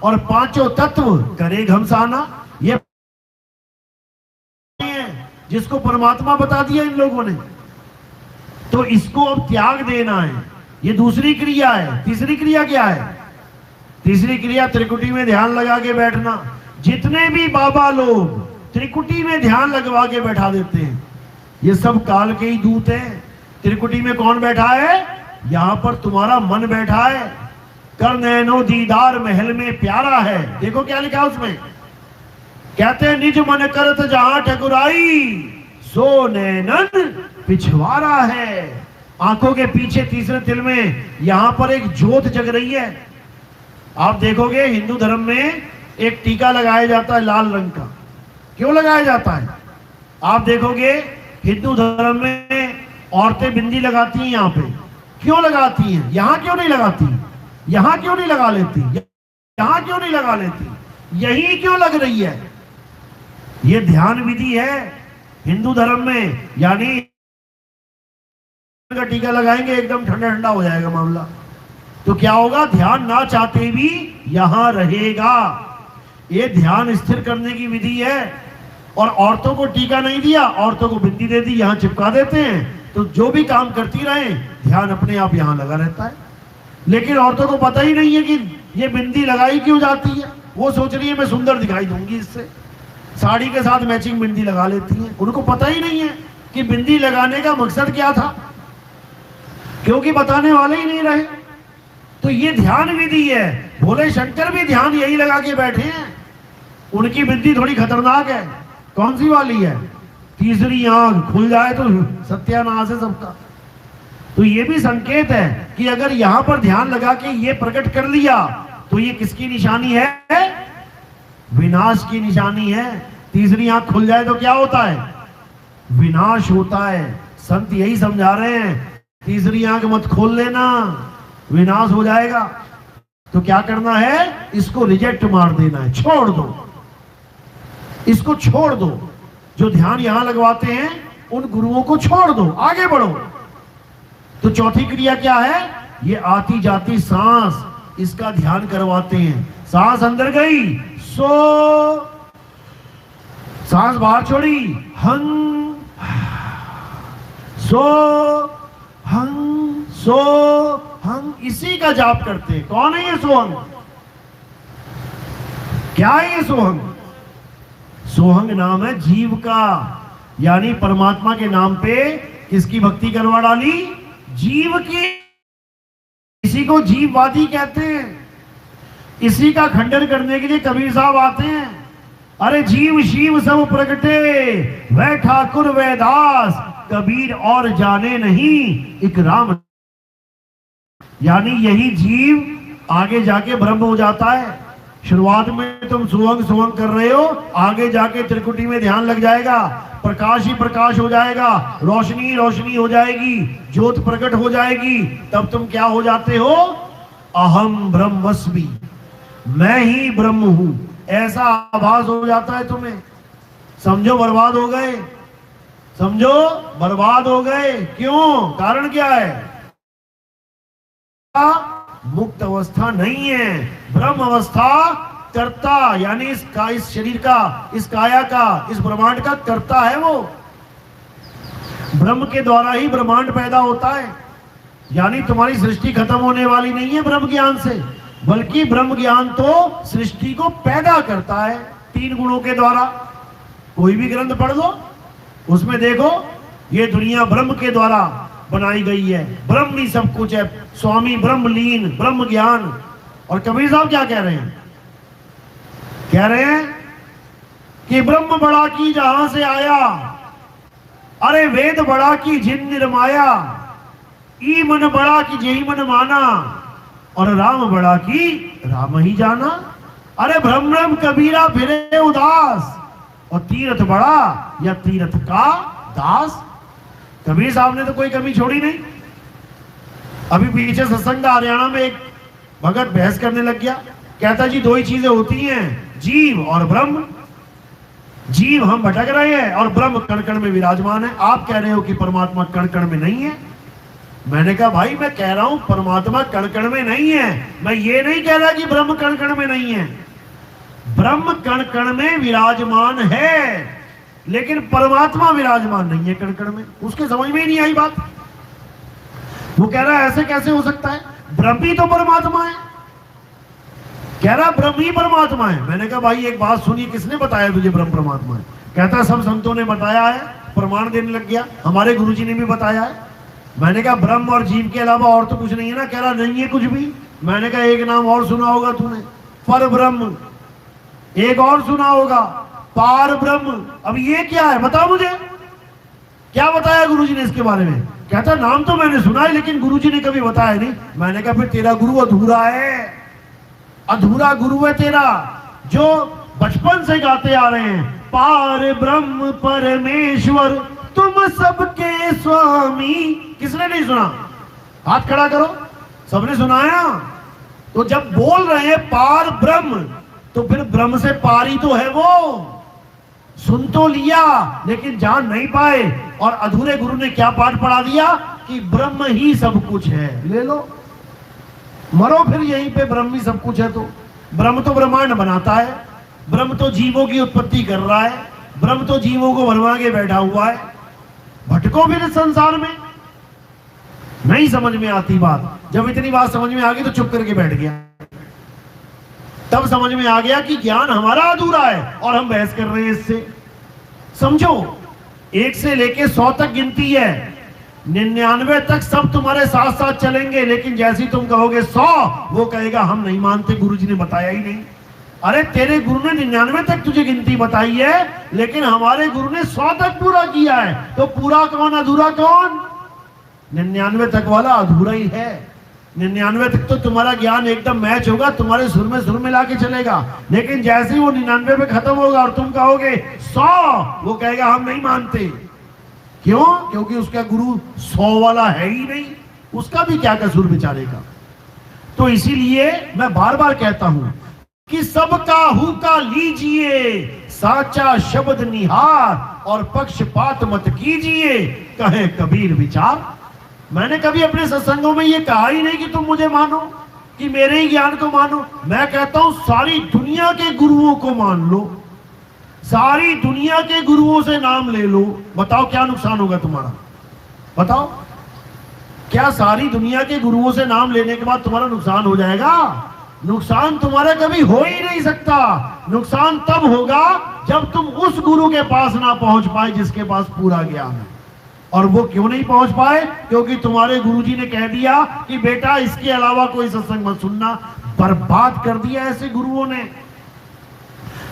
और पांचों तत्व करे घमसाना। ये जिसको परमात्मा बता दिया इन लोगों ने, तो इसको अब त्याग देना है। ये दूसरी क्रिया है। तीसरी क्रिया क्या है? तीसरी क्रिया त्रिकुटी में ध्यान लगा के बैठना। जितने भी बाबा लोग त्रिकुटी में ध्यान लगवा के बैठा देते हैं, ये सब काल के ही दूत हैं। त्रिकुटी में कौन बैठा है? यहां पर तुम्हारा मन बैठा है। कर नैनो दीदार महल में प्यारा है। देखो क्या लिखा उसमें, कहते हैं निज मन करत जहां ठकुराई, सो नैनन पिछवाड़ा है। आंखों के पीछे तीसरे तिल में यहां पर एक ज्योत जग रही है। आप देखोगे हिंदू धर्म में एक टीका लगाया जाता है लाल रंग का। क्यों लगाया जाता है? आप देखोगे हिंदू धर्म में औरतें बिंदी लगाती हैं यहां पे। क्यों लगाती हैं? यहां क्यों नहीं लगाती? यहां क्यों नहीं लगा लेती? यहां क्यों नहीं लगा लेती? यही क्यों लग रही है? ये ध्यान विधि है हिंदू धर्म में। यानी का टीका लगाएंगे एकदम ठंडा ठंडा हो जाएगा मामला, तो क्या होगा? ध्यान ना चाहते भी यहां रहेगा। ये ध्यान स्थिर करने की विधि है। और औरतों को टीका नहीं दिया, औरतों को बिंदी दे दी, यहां चिपका देते हैं, तो जो भी काम करती रहे ध्यान अपने आप यहां लगा रहता है। लेकिन औरतों को पता ही नहीं है कि ये बिंदी लगाई क्यों जाती है। वो सोच रही है मैं सुंदर दिखाई दूंगी इससे, साड़ी के साथ मैचिंग बिंदी लगा लेती हैं। उनको पता ही नहीं है कि बिंदी लगाने का मकसद क्या था, क्योंकि बताने वाले ही नहीं रहे। तो ये ध्यान विधि है। भोले शंकर भी ध्यान यही लगा के बैठे हैं। उनकी बिंदी थोड़ी खतरनाक है। कौन सी वाली है? तीसरी आंख खुल जाए तो सत्यानाश है सबका। तो ये भी संकेत है कि अगर यहां पर ध्यान लगा के ये प्रकट कर लिया तो ये किसकी निशानी है? विनाश की निशानी है। तीसरी आंख खुल जाए तो क्या होता है? विनाश होता है। संत यही समझा रहे हैं, तीसरी आंख मत खोल लेना, विनाश हो जाएगा। तो क्या करना है? इसको रिजेक्ट मार देना है, छोड़ दो, इसको छोड़ दो। जो ध्यान यहां लगवाते हैं उन गुरुओं को छोड़ दो, आगे बढ़ो। तो चौथी क्रिया क्या है? ये आती जाती सांस, इसका ध्यान करवाते हैं। सांस अंदर गई, सो, सांस बाहर छोड़ी, हंग, सो, हंग, सो, हंग, इसी का जाप करते हैं। कौन है ये सोहंग? क्या है ये सोहंग? सोहंग नाम है जीव का। यानी परमात्मा के नाम पे किसकी भक्ति करवा डाली? जीव की। इसी को जीववादी कहते हैं। इसी का खंडन करने के लिए कबीर साहब आते हैं। अरे जीव शिव सब प्रगटे, वह ठाकुर वह दास, कबीर और जाने नहीं एक राम। यानी यही जीव आगे जाके ब्रह्म हो जाता है। शुरुआत में तुम सुवंग सुवंग कर रहे हो, आगे जाके त्रिकुटी में ध्यान लग जाएगा, प्रकाश ही प्रकाश हो जाएगा, रोशनी ही रोशनी हो जाएगी, ज्योत प्रकट हो जाएगी। तब तुम क्या हो जाते हो? अहम ब्रह्मस्मि, मैं ही ब्रह्म हूं, ऐसा आभास हो जाता है तुम्हें। समझो बर्बाद हो गए। समझो बर्बाद हो गए। क्यों? कारण क्या है? मुक्त अवस्था नहीं है, ब्रह्म अवस्था कर्ता, यानी इस शरीर का, इस काया का, इस ब्रह्मांड का कर्ता है वो। ब्रह्म के द्वारा ही ब्रह्मांड पैदा होता है, यानी तुम्हारी सृष्टि खत्म होने वाली नहीं है ब्रह्म ज्ञान से, बल्कि ब्रह्म ज्ञान तो सृष्टि को पैदा करता है 3 गुणों के द्वारा। कोई भी ग्रंथ पढ़ लो, उसमें देखो ये दुनिया ब्रह्म के द्वारा बनाई गई है, ब्रह्म ही सब कुछ है, स्वामी ब्रह्मलीन, ब्रह्म ज्ञान। और कबीर साहब क्या कह रहे हैं? कह रहे हैं कि ब्रह्म बड़ा की जहां से आया, अरे वेद बड़ा की जिन निर्माया, ई मन बड़ा की जेही मन माना, और राम बड़ा की राम ही जाना। अरे भ्रम कबीरा फिरे उदास, और तीरथ बड़ा या तीरथ का दास। कबीर साहब ने तो कोई कमी छोड़ी नहीं। अभी पीछे सत्संग हरियाणा में एक भगत बहस करने लग गया, कहता जी 2 ही चीजें होती हैं, जीव और ब्रह्म। जीव हम भटक रहे हैं और ब्रह्म कण कण में विराजमान है। आप कह रहे हो कि परमात्मा कण कण में नहीं है। मैंने कहा भाई मैं कह रहा हूं परमात्मा कण कण में नहीं है, मैं ये नहीं कह रहा कि ब्रह्म कण कण में नहीं है। ब्रह्म कण कण में विराजमान है, लेकिन परमात्मा विराजमान नहीं है कण कण में। उसके समझ में ही नहीं आई बात। वो कह रहा है ऐसे कैसे हो सकता है, ब्रह्म ही तो परमात्मा है। कह रहा ब्रह्म ही परमात्मा है। मैंने कहा भाई एक बात सुनिए, किसने बताया तुझे ब्रह्म परमात्मा है? कहता सब संतों ने बताया है, प्रमाण देने लग गया, हमारे गुरुजी ने भी बताया है। मैंने कहा ब्रह्म और जीव के अलावा और तो कुछ नहीं है ना? कह रहा नहीं है कुछ भी। मैंने कहा एक नाम और सुना होगा तूने, पर ब्रह्म, एक और सुना होगा पार ब्रह्म। अब ये क्या है बता मुझे, क्या बताया गुरुजी ने इसके बारे में? कहता नाम तो मैंने सुना है लेकिन गुरुजी ने कभी बताया नहीं। मैंने कहा फिर तेरा गुरु अधूरा है, अधूरा गुरु है तेरा, जो बचपन से गाते आ रहे हैं पार ब्रह्म परमेश्वर तुम सबके स्वामी। किसने नहीं सुना? हाथ खड़ा करो, सबने सुनाया। तो जब बोल रहे हैं पार ब्रह्म, तो फिर ब्रह्म से पार ही तो है वो। सुन तो लिया लेकिन जान नहीं पाए, और अधूरे गुरु ने क्या पाठ पढ़ा दिया कि ब्रह्म ही सब कुछ है। ले लो, मरो फिर यहीं पे, ब्रह्म ही सब कुछ है। तो ब्रह्म तो ब्रह्मांड बनाता है, ब्रह्म तो जीवों की उत्पत्ति कर रहा है, ब्रह्म तो जीवों को बनवा के बैठा हुआ है। भटको फिर इस संसार में। नहीं समझ में आती बात। जब इतनी बात समझ में आ गई तो चुप करके बैठ गया। तब समझ में आ गया कि ज्ञान हमारा अधूरा है और हम बहस कर रहे हैं इससे। समझो 1 से लेके 100 तक गिनती है, 99 तक सब तुम्हारे साथ साथ चलेंगे, लेकिन जैसे ही तुम कहोगे 100, वो कहेगा हम नहीं मानते, गुरुजी ने बताया ही नहीं। अरे तेरे गुरु ने 99 तक तुझे गिनती बताई है, लेकिन हमारे गुरु ने 100 तक पूरा किया है। तो पूरा कौन अधूरा कौन? 99 तक वाला अधूरा ही है। 99 तक तो तुम्हारा ज्ञान एकदम मैच होगा, तुम्हारे सुर में सुर मिला के चलेगा, लेकिन जैसे ही वो 99 पे खत्म होगा और तुम कहोगे 100, वो कहेगा हम नहीं मानते। क्यों? क्योंकि उसका गुरु 100 वाला है ही नहीं, उसका भी क्या कसूर बेचारे का। तो इसीलिए मैं बार बार कहता हूं कि सबका हुक्का लीजिए, साचा शब्द निहार, और पक्षपात मत कीजिए, कहे कबीर विचार। मैंने कभी अपने सत्संगों में ये कहा ही नहीं कि तुम मुझे मानो, कि मेरे ही ज्ञान को मानो। मैं कहता हूं सारी दुनिया के गुरुओं को मान लो, सारी दुनिया के गुरुओं से नाम ले लो। बताओ क्या नुकसान होगा तुम्हारा? बताओ, क्या सारी दुनिया के गुरुओं से नाम लेने के बाद तुम्हारा नुकसान हो जाएगा? नुकसान तुम्हारा कभी हो ही नहीं सकता। नुकसान तब होगा जब तुम उस गुरु के पास ना पहुंच पाए जिसके पास पूरा ज्ञान है। और वो क्यों नहीं पहुंच पाए? क्योंकि तुम्हारे गुरुजी ने कह दिया कि बेटा इसके अलावा कोई सत्संग मत सुनना। बर्बाद कर दिया ऐसे गुरुओं ने।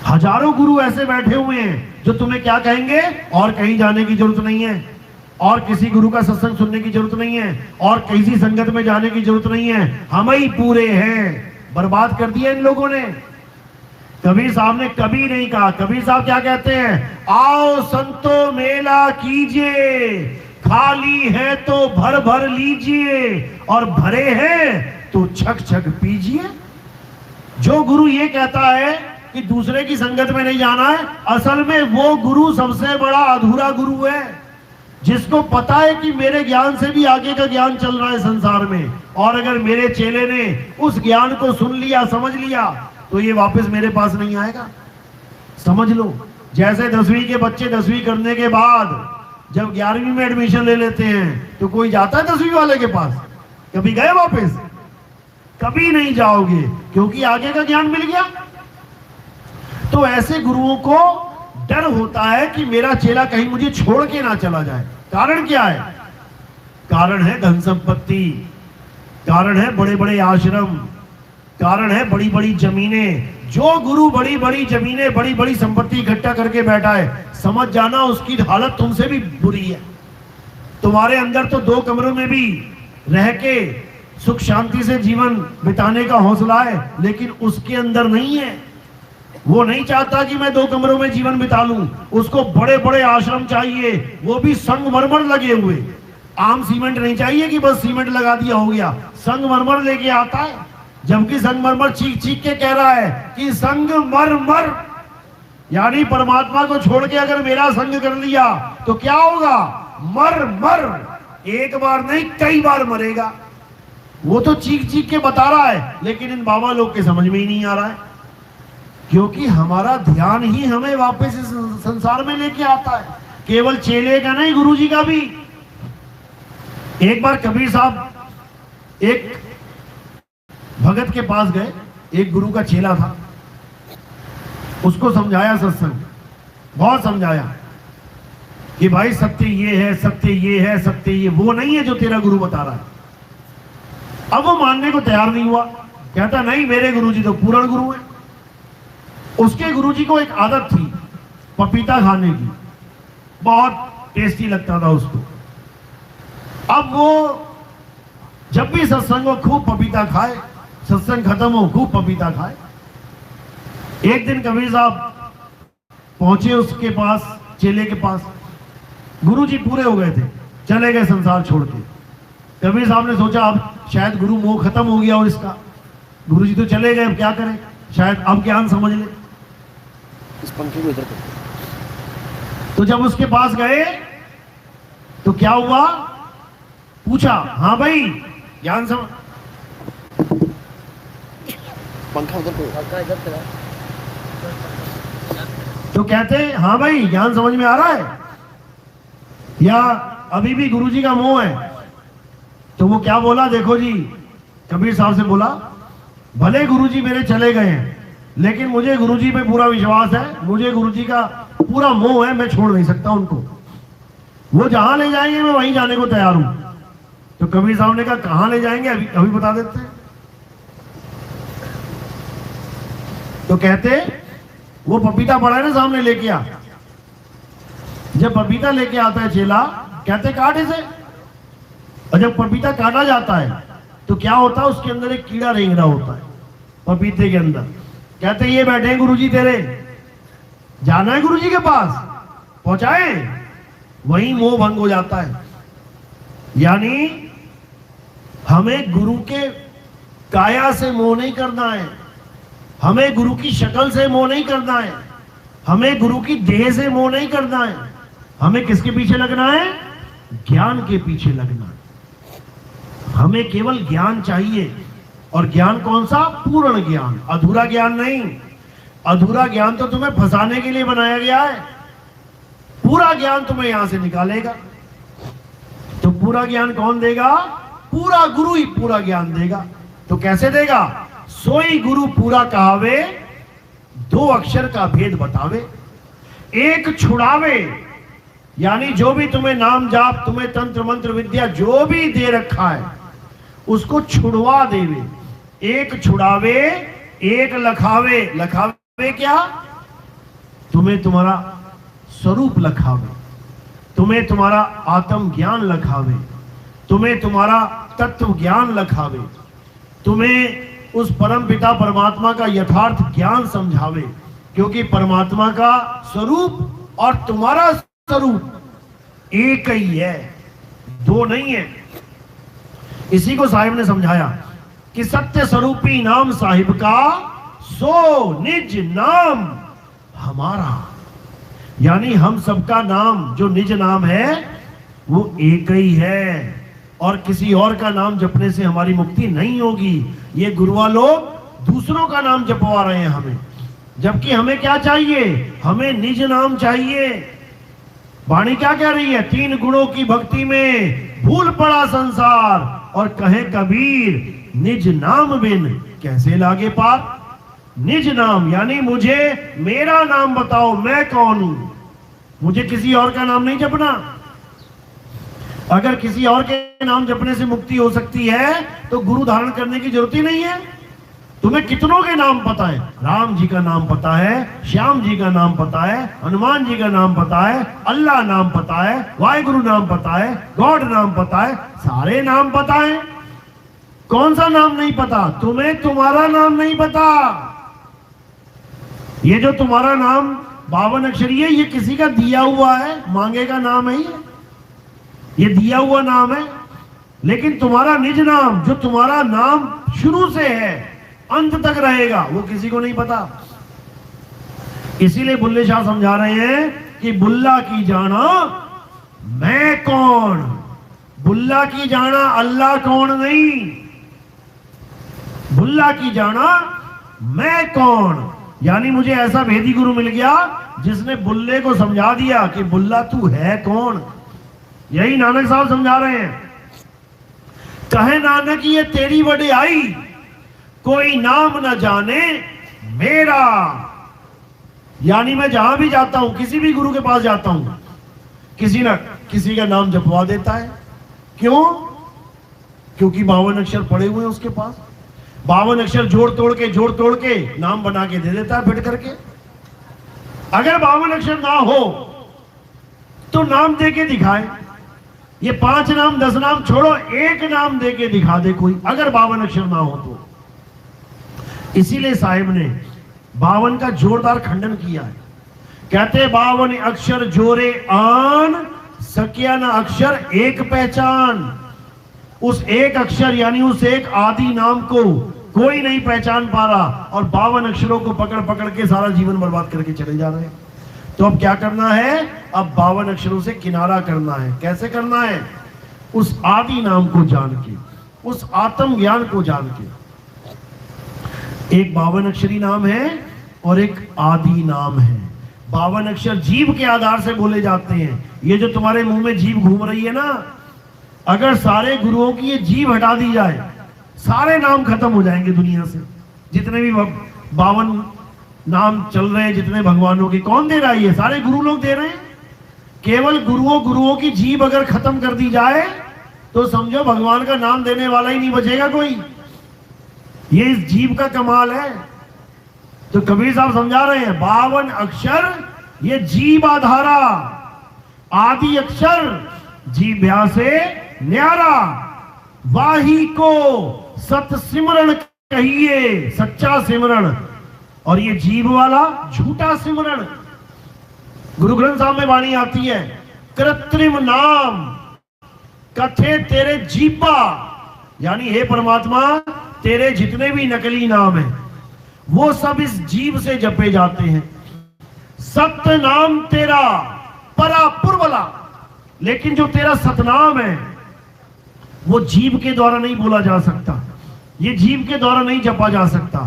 हजारों गुरु ऐसे बैठे हुए हैं जो तुम्हें क्या कहेंगे, और कहीं जाने की जरूरत नहीं है, और किसी गुरु का सत्संग सुनने की जरूरत नहीं है, और किसी संगत में जाने की जरूरत नहीं है, हम ही पूरे हैं। बर्बाद कर दिया इन लोगों ने। कबीर साहब ने कभी नहीं कहा। कबीर साहब क्या कहते हैं? आओ संतो मेला कीजिए, खाली है तो भर भर लीजिए, और भरे हैं तो छक छक पीजिए। जो गुरु ये कहता है कि दूसरे की संगत में नहीं जाना है, असल में वो गुरु सबसे बड़ा अधूरा गुरु है। जिसको पता है कि मेरे ज्ञान से भी आगे का ज्ञान चल रहा है संसार में, और अगर मेरे चेले ने उस ज्ञान को सुन लिया, समझ लिया, तो ये वापस मेरे पास नहीं आएगा। समझ लो, जैसे 10वीं के बच्चे 10वीं करने के बाद जब 11वीं में एडमिशन ले लेते हैं तो कोई जाता है 10वीं वाले के पास? कभी गए वापस? कभी नहीं जाओगे, क्योंकि आगे का ज्ञान मिल गया। तो ऐसे गुरुओं को डर होता है कि मेरा चेला कहीं मुझे छोड़ के ना चला जाए। कारण क्या है? कारण है धन संपत्ति, कारण है बड़े बड़े आश्रम, कारण है बड़ी बड़ी जमीनें। जो गुरु बड़ी बड़ी जमीनें, बड़ी बड़ी संपत्ति इकट्ठा करके बैठा है, समझ जाना उसकी हालत तुमसे भी बुरी है। तुम्हारे अंदर तो 2 कमरों में भी रह के सुख शांति से जीवन बिताने का हौसला है, लेकिन उसके अंदर नहीं है। वो नहीं चाहता कि मैं 2 कमरों में जीवन बिता लूं, उसको बड़े बड़े आश्रम चाहिए, वो भी संगमरमर लगे हुए। आम सीमेंट नहीं चाहिए कि बस सीमेंट लगा दिया हो गया, संगमरमर लेके आता है। जबकि संगमरमर चीख चीख के कह रहा है कि संगमरमर, यानी परमात्मा को छोड़ के अगर मेरा संग कर लिया तो क्या होगा? मर मर, एक बार नहीं कई बार मरेगा। वो तो चीख चीख के बता रहा है, लेकिन इन बाबा लोग के समझ में ही नहीं आ रहा है, क्योंकि हमारा ध्यान ही हमें वापस इस संसार में लेके आता है। केवल चेले का नहीं, गुरु जी का भी। एक बार कबीर साहब एक भगत के पास गए, एक गुरु का चेला था, उसको समझाया सत्संग, बहुत समझाया कि भाई सत्य ये है, सत्य ये है, सत्य ये वो नहीं है जो तेरा गुरु बता रहा है। अब वो मानने को तैयार नहीं हुआ, कहता नहीं मेरे गुरुजी तो पूर्ण गुरु है। उसके गुरुजी को एक आदत थी पपीता खाने की, बहुत टेस्टी लगता था उसको। अब वो जब भी सत्संग हो खूब पपीता खाए, सत्संग खत्म हो खूब पपीता खाए। एक दिन कबीर साहब पहुंचे उसके पास, चेले के पास। गुरुजी पूरे हो गए थे, चले गए संसार छोड़ के। कबीर साहब ने सोचा अब शायद गुरु मोह खत्म हो गया हो इसका, गुरुजी तो चले गए, अब क्या करें, शायद अब ज्ञान समझ ले। इस पंखे को इधर कर। तो जब उसके पास गए तो क्या हुआ, पूछा हाँ भाई ज्ञान समझ, पंखा उधर करो। पंखा इधर चला। तो कहते हाँ भाई ज्ञान समझ में आ रहा है या अभी भी गुरुजी का मोह है? तो वो क्या बोला, देखो जी, कबीर साहब से बोला भले गुरुजी मेरे चले गए हैं, लेकिन मुझे गुरुजी पे पूरा विश्वास है, मुझे गुरुजी का पूरा मोह है, मैं छोड़ नहीं सकता उनको। वो जहां ले जाएंगे मैं वहीं जाने को तैयार हूं। तो कबीर साहब ने कहा कहां ले जाएंगे, अभी अभी बता देते हैं। तो कहते वो पपीता पड़ा है ना सामने, लेके आ। जब पपीता लेके आता है चेला, कहते काट इसे। और जब पपीता काटा जाता है तो क्या होता है, उसके अंदर एक कीड़ा रेंगना होता है पपीते के अंदर। कहते ये बैठे हैं गुरुजी तेरे, जाना है गुरुजी के पास, पहुंचाए, वहीं मोह भंग हो जाता है। यानी हमें गुरु के काया से मोह नहीं करना है, हमें गुरु की शक्ल से मोह नहीं करना है, हमें गुरु की देह से मोह नहीं करना है। हमें किसके पीछे लगना है? ज्ञान के पीछे लगना है। हमें केवल ज्ञान चाहिए, और ज्ञान कौन सा? पूर्ण ज्ञान, अधूरा ज्ञान नहीं। अधूरा ज्ञान तो तुम्हें फंसाने के लिए बनाया गया है, पूरा ज्ञान तुम्हें यहां से निकालेगा। तो पूरा ज्ञान कौन देगा? पूरा गुरु ही पूरा ज्ञान देगा। तो कैसे देगा? सोई गुरु पूरा कहावे, 2 अक्षर का भेद बतावे, एक छुड़ावे, यानी जो भी तुम्हें नाम जाप, तुम्हें तंत्र मंत्र विद्या जो भी दे रखा है उसको छुड़वा देवे। एक छुड़ावे, एक लखावे। लखावे क्या? तुम्हें तुम्हारा स्वरूप लखावे, तुम्हें तुम्हारा आत्म ज्ञान लखावे, तुम्हें तुम्हारा तत्व ज्ञान लखावे, तुम्हें उस परम पिता परमात्मा का यथार्थ ज्ञान समझावे। क्योंकि परमात्मा का स्वरूप और तुम्हारा स्वरूप एक ही है, 2 नहीं है। इसी को साहिब ने समझाया कि सत्य स्वरूपी नाम साहिब का, सो निज नाम हमारा। यानी हम सबका नाम जो निज नाम है वो एक ही है और किसी और का नाम जपने से हमारी मुक्ति नहीं होगी। ये गुरुआ लोग दूसरों का नाम जपवा रहे हैं हमें, जबकि हमें क्या चाहिए? हमें निज नाम चाहिए। वाणी क्या कह रही है? 3 गुणों की भक्ति में भूल पड़ा संसार और कहे कबीर निज नाम बिन कैसे लागे पार। निज नाम यानी मुझे मेरा नाम बताओ, मैं कौन हूं। मुझे किसी और का नाम नहीं जपना। अगर किसी और के नाम जपने से मुक्ति हो सकती है तो गुरु धारण करने की जरूरत ही नहीं है। तुम्हें कितनों के नाम पता है? राम जी का नाम पता है, श्याम जी का नाम पता है, हनुमान जी का नाम पता है, अल्लाह नाम पता है, वाहिगुरु नाम पता है, गॉड नाम पता है, सारे नाम पता है। कौन सा नाम नहीं पता? तुम्हें तुम्हारा नाम नहीं पता। ये जो तुम्हारा नाम 52 अक्षरी है, ये किसी का दिया हुआ है, मांगे का नाम है ये दिया हुआ नाम है। लेकिन तुम्हारा निज नाम, जो तुम्हारा नाम शुरू से है अंत तक रहेगा, वो किसी को नहीं पता। इसीलिए बुल्ले शाह समझा रहे हैं कि बुल्ला की जाना मैं कौन, बुल्ला की जाना अल्लाह कौन नहीं, बुल्ला की जाना मैं कौन। यानी मुझे ऐसा भेदी गुरु मिल गया जिसने बुल्ले को समझा दिया कि बुल्ला तू है कौन। यही नानक साहब समझा रहे हैं। कहे नानक ये तेरी वडियाई, कोई नाम न जाने मेरा। यानी मैं जहां भी जाता हूं, किसी भी गुरु के पास जाता हूं, किसी न किसी का नाम जपवा देता है। क्यों? क्योंकि 52 अक्षर पड़े हुए हैं उसके पास। 52 अक्षर जोड़ तोड़ के नाम बना के दे देता है फिट करके। अगर 52 अक्षर ना हो तो नाम दे के दिखाए। ये 5 नाम 10 नाम छोड़ो, एक नाम दे के दिखा दे कोई, अगर 52 अक्षर ना हो तो। इसीलिए साहिब ने 52 का जोरदार खंडन किया है। कहते 52 अक्षर जोरे आन, सकिया न अक्षर एक पहचान। उस एक अक्षर यानी उस एक आदि नाम को कोई नहीं पहचान पा रहा और 52 अक्षरों को पकड़ पकड़ के सारा जीवन बर्बाद करके चले जा रहे हैं। तो अब क्या करना है? अब 52 अक्षरों से किनारा करना है। कैसे करना है? उस आदि नाम को जान के, उस आत्म ज्ञान को जान के। एक 52 अक्षरी नाम है और एक आदि नाम है। 52 अक्षर जीव के आधार से बोले जाते हैं। ये जो तुम्हारे मुंह में जीव घूम रही है ना, अगर सारे गुरुओं की ये जीव हटा दी जाए, सारे नाम खत्म हो जाएंगे दुनिया से। जितने भी 52 नाम चल रहे हैं, जितने भगवानों के, कौन दे रहा है? ये सारे गुरु लोग दे रहे हैं। केवल गुरुओं की जीव अगर खत्म कर दी जाए तो समझो भगवान का नाम देने वाला ही नहीं बचेगा कोई। ये इस जीव का कमाल है। तो कबीर साहब समझा रहे हैं 52 अक्षर ये जीव आधारा, आदि अक्षर जीभ्या से न्यारा, वाही को सत सिमरण कहिए, सच्चा सिमरण, और ये जीव वाला झूठा सिमरण। गुरु ग्रंथ साहब में वाणी आती है, कृत्रिम नाम कथे तेरे जीपा, यानी हे परमात्मा तेरे जितने भी नकली नाम हैं वो सब इस जीव से जपे जाते हैं। सत्य नाम तेरा परा पुरवला, लेकिन जो तेरा सतनाम है वो जीव के द्वारा नहीं बोला जा सकता, ये जीव के द्वारा नहीं जपा जा सकता,